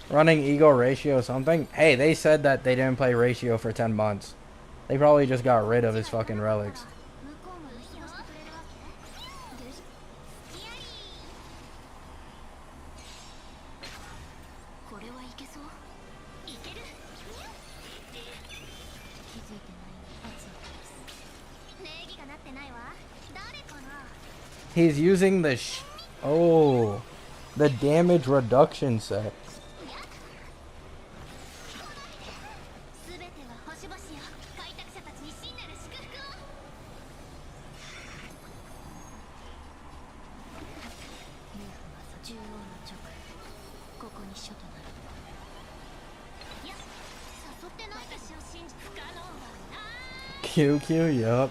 [SPEAKER 2] る
[SPEAKER 1] Running ego ratio something? Hey, they said that they didn't play ratio for 10 months. They probably just got rid of his fucking relics.
[SPEAKER 5] 向こうも利用してくれるわけですきやりこれはいけそういける気づいてない圧を返す礼儀がなってないわ誰かな
[SPEAKER 1] He's using the oh, the damage reduction set.
[SPEAKER 5] すべては星々よ開拓者たちに真なる祝福を中央の直ここに書となるいや誘ってない私を信じ不可能はない
[SPEAKER 1] QQ, yup.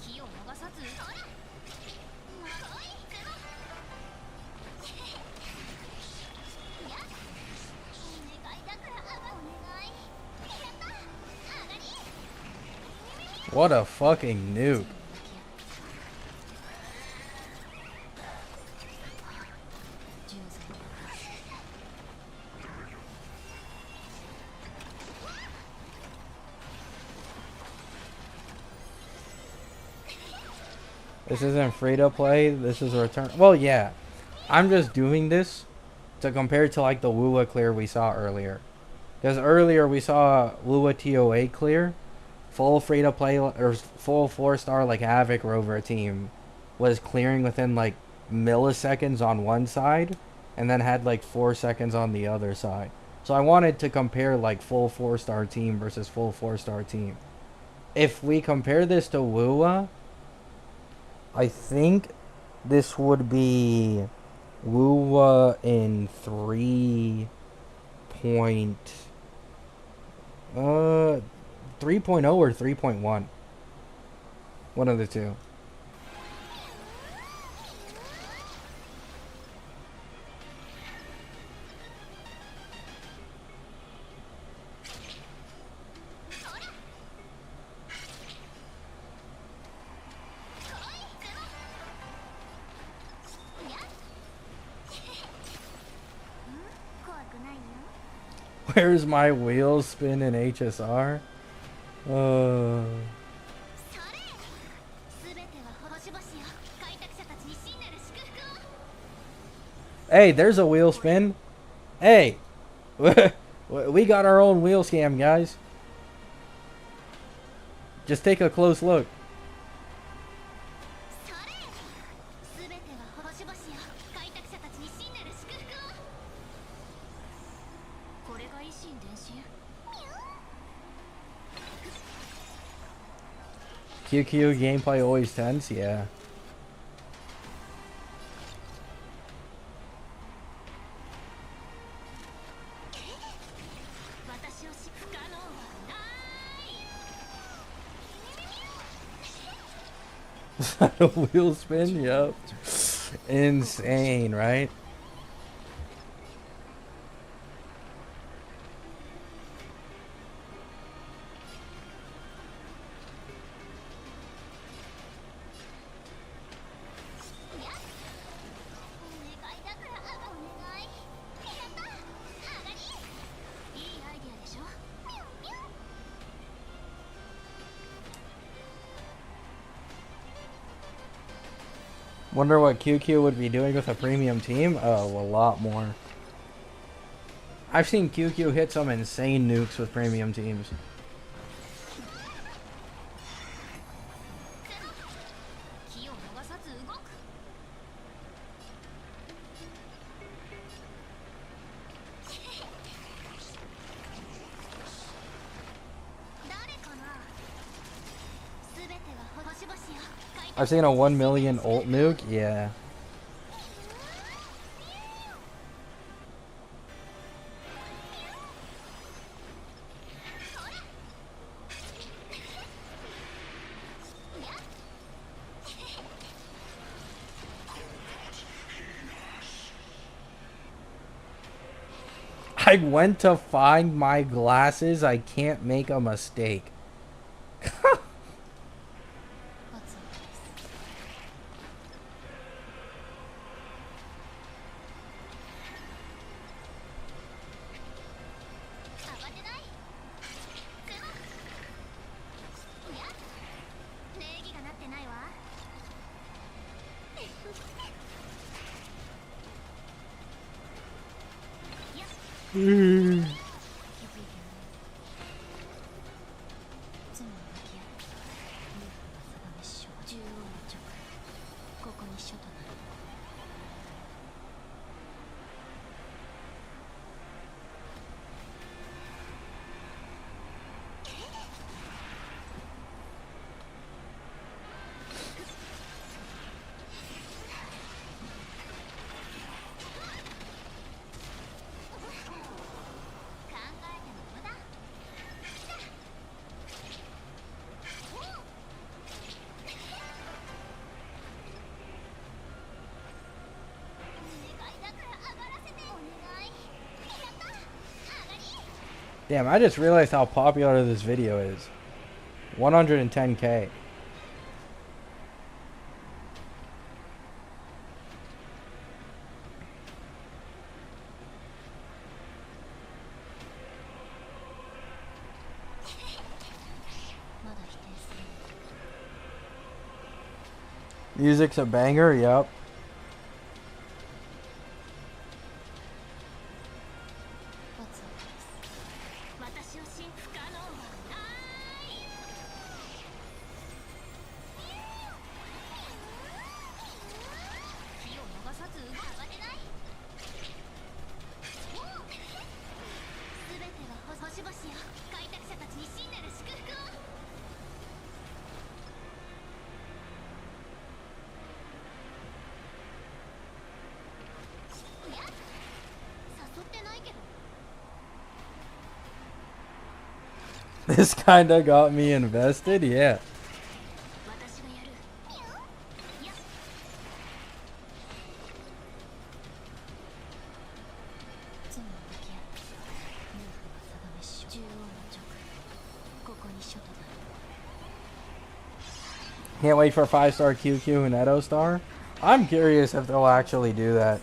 [SPEAKER 5] 気を逃さずほらまあおいくのいやお願いだからお願いやった上がり
[SPEAKER 1] What a fucking nuke. This isn't free to play. This is a return. Well, yeah. I'm just doing this to compare to like the wuwa clear we saw earlier. Because earlier we saw wuwa TOA clear. Full free to play or full 4-star like Havoc Rover team was clearing within like milliseconds on one side and then had like 4 seconds on the other side. So I wanted to compare like full 4-star team versus full 4-star team. If we compare this to wuwa, I think this would be wuwa in 3.0 or 3.1. One of the two. Where's my wheel spin in HSR?
[SPEAKER 5] それ全ては星々よ開拓者たちに真なる祝福を
[SPEAKER 1] Hey, there's a wheel spin. Hey, we got our own wheel scam, guys. Just take a close look.
[SPEAKER 5] それ全ては星々よ開拓者たちに真なる祝福をこれが維新伝心
[SPEAKER 1] QQ gameplay always tense, yeah.
[SPEAKER 5] 私をし不可能はない
[SPEAKER 1] A wheel spin, yep. Insane, right? Wonder what QQ would be doing with a premium team? Oh, a lot more. I've seen QQ hit some insane nukes with premium teams.
[SPEAKER 5] 気を逃さず動く誰かな全ては星々よ開拓
[SPEAKER 1] I've seen a 1 million ult nuke, yeah. I went to find my glasses. I can't make a mistake.
[SPEAKER 5] 慌てないいや礼儀がなってないわよしここに書となる
[SPEAKER 1] Damn, I just realized how popular this video is. 110K. Music's a banger, yep.
[SPEAKER 5] 私を信不可能はない気を逃さず慌てない全ては星々よ開拓者たちに真なる祝福をいや誘ってないけど
[SPEAKER 1] This kinda got me invested, yeah.
[SPEAKER 5] 私がやるよし罪を向き合う冥府は定めし獣王の直ここに書となる
[SPEAKER 1] Can't wait for 5-star QQ and Edo star. I'm curious if they'll actually do that.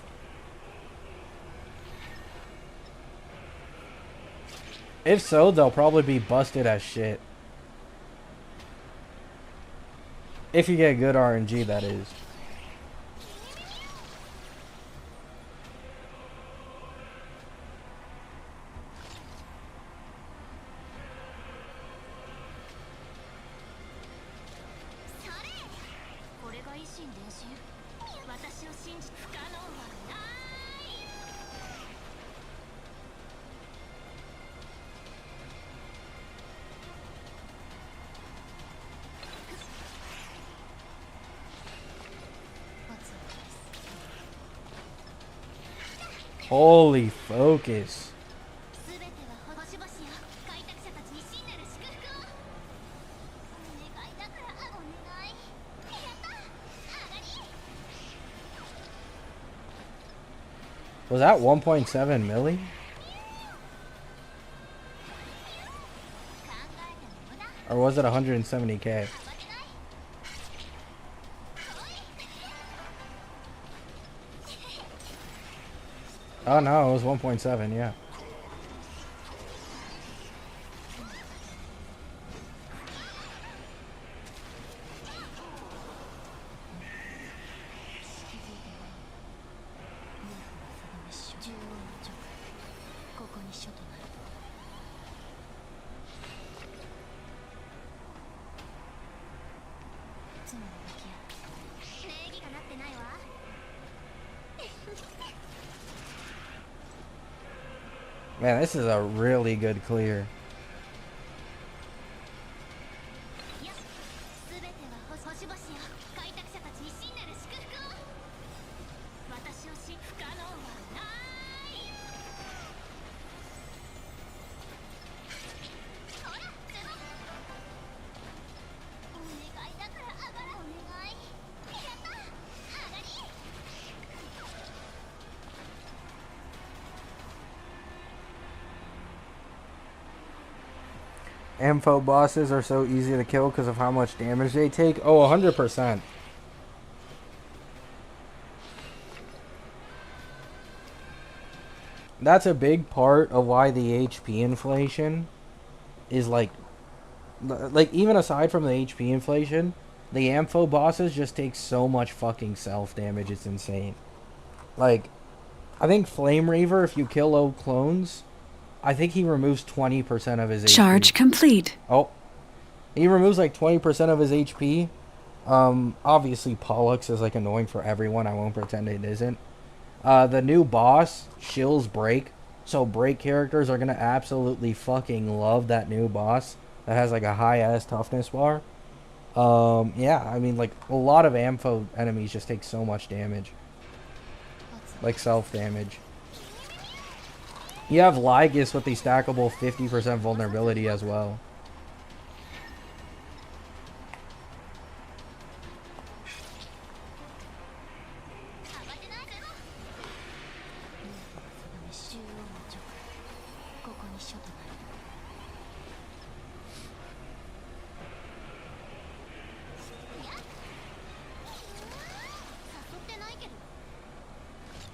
[SPEAKER 1] If so, they'll probably be busted as shit. If you get good RNG, that is. Holy focus. Was that 1.7 milli? Or was it 170k? Oh no, it was 1.7, yeah. Man, this is a really good clear. Ampho bosses are so easy to kill because of how much damage they take. Oh, 100%. That's a big part of why the HP inflation is like even aside from the HP inflation, the Ampho bosses just take so much fucking self damage. It's insane. Like, I think Flame Reaver, if you kill low clones, I think he removes 20% of his
[SPEAKER 3] Charge
[SPEAKER 1] HP.
[SPEAKER 3] complete.
[SPEAKER 1] Oh, he removes like 20% of his HP. Obviously Pollux is like annoying for everyone. I won't pretend it isn't. The new boss, Shill's Break. So break characters are gonna absolutely fucking love that new boss that has like a high ass toughness bar. Yeah, I mean like a lot of Ampho enemies just take so much damage. Like self damage. You have Lygus with the stackable 50% vulnerability as well.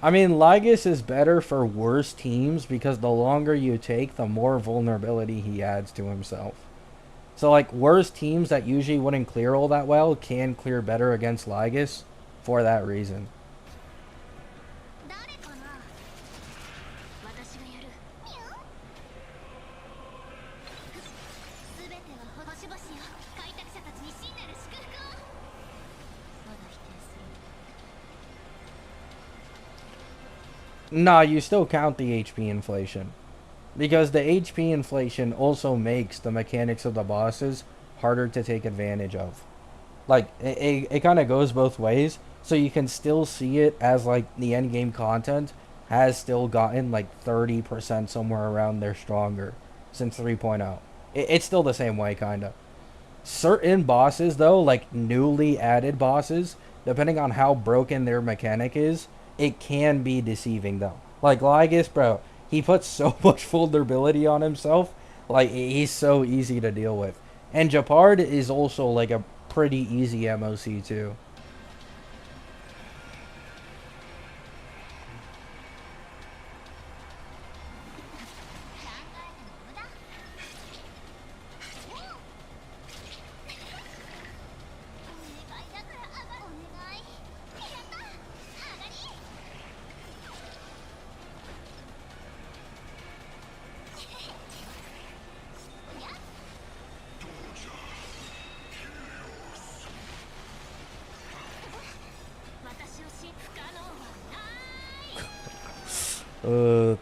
[SPEAKER 1] I mean, Lygus is better for worse teams because the longer you take, the more vulnerability he adds to himself. So, like, worse teams that usually wouldn't clear all that well can clear better against Lygus for that reason. Nah, you still count the HP inflation. Because the HP inflation also makes the mechanics of the bosses harder to take advantage of. Like, it kind of goes both ways. So you can still see it as, like, the endgame content has still gotten, like, 30% somewhere around there stronger since 3.0. It's still the same way, kind of. Certain bosses, though, like newly added bosses, depending on how broken their mechanic is, it can be deceiving, though. Like Lygus, bro, he puts so much vulnerability on himself. Like, he's so easy to deal with. And Japard is also, like, a pretty easy MOC, too.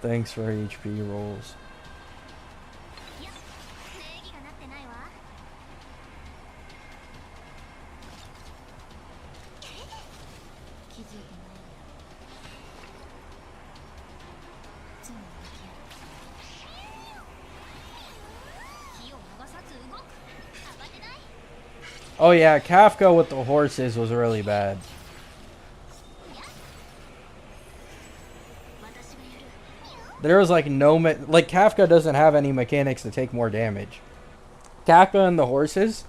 [SPEAKER 1] Thanks for HP rolls.
[SPEAKER 5] いや礼儀がなってないわ。気づいてないよ。常に向き合う。気を逃さず動く。慌てない。
[SPEAKER 1] Oh yeah, Kafka with the horses was really bad.
[SPEAKER 5] 私がやる。
[SPEAKER 1] There was like like Kafka doesn't have any mechanics to take more damage. Kafka and the horses,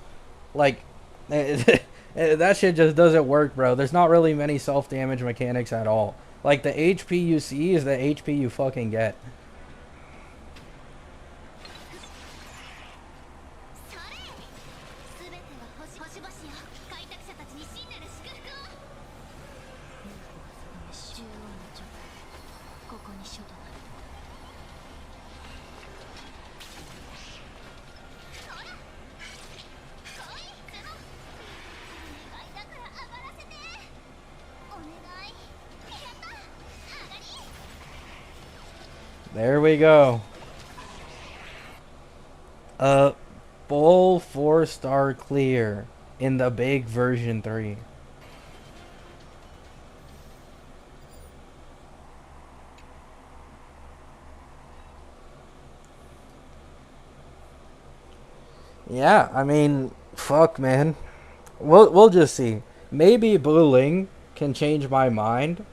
[SPEAKER 1] like that shit just doesn't work, bro. There's not really many self-damage mechanics at all. Like the HP you see is the HP you fucking get.
[SPEAKER 5] それ。全ては星々よ。開拓者たちに新なる祝福を。中央の直ここに書となる。ほら。来いゼノ。お願いだから上がらせて。お願い。やった。上がり。
[SPEAKER 1] There we go. Full 4-star clear in the big version 3. Yeah, I mean, fuck, man. We'll just see. Maybe Buling can change my mind,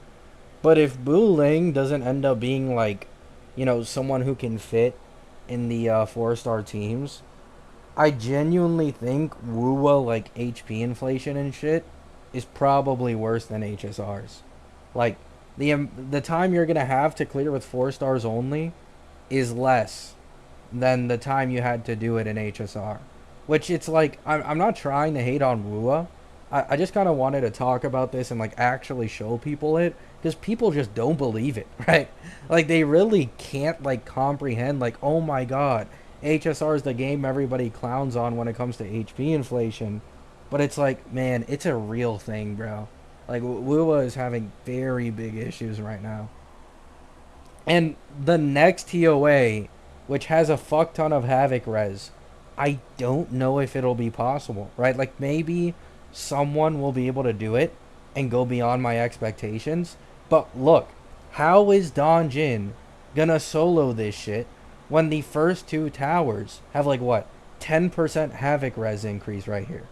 [SPEAKER 1] but if Buling doesn't end up being like, you know, someone who can fit in the 4-star teams, I genuinely think wuwa like HP inflation and shit is probably worse than HSRs. Like the time you're gonna have to clear with 4 stars only is less than the time you had to do it in HSR. Which it's like I'm not trying to hate on wuwa. I just kind of wanted to talk about this and like actually show people it because people just don't believe it, right? Like they really can't like comprehend like, oh my god, HSR is the game everybody clowns on when it comes to HP inflation, but it's like, man, it's a real thing, bro. Like wuwa is having very big issues right now. And the next TOA, which has a fuck ton of Havoc res, I don't know if it'll be possible, right? Like maybe someone will be able to do it and go beyond my expectations. But look, how is Don Jin gonna solo this shit when the first 2 towers have like what? 10% Havoc res increase right here.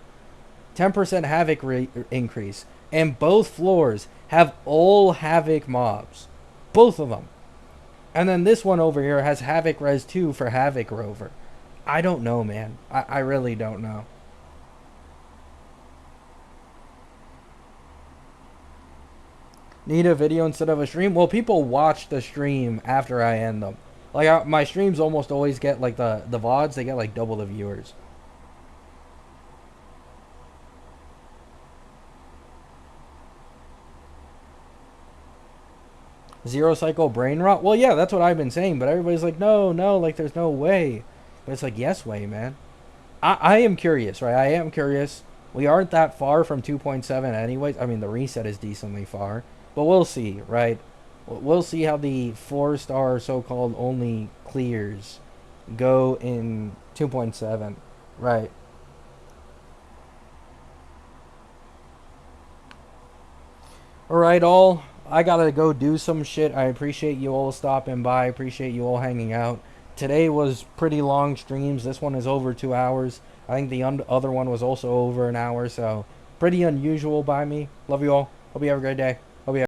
[SPEAKER 1] 10% Havoc increase. And both floors have all Havoc mobs. Both of them. And then this one over here has Havoc res 2 for Havoc Rover. I don't know, man. I really don't know. Need a video instead of a stream? Well, people watch the stream after I end them. Like, my streams almost always get, like, the VODs, they get, like, double the viewers. Zero cycle brain rot? Well, yeah, that's what I've been saying, but everybody's like, no, like, there's no way. But it's like, yes way, man. I am curious, right? I am curious. We aren't that far from 2.7 anyways. I mean, the reset is decently far. But we'll see, right? We'll see how the 4-star so-called only clears go in 2.7, right? Alright, all. I gotta go do some shit. I appreciate you all stopping by. I appreciate you all hanging out. Today was pretty long streams. This one is over 2 hours. I think the other one was also over an hour, so pretty unusual by me. Love you all. Hope you have a great day.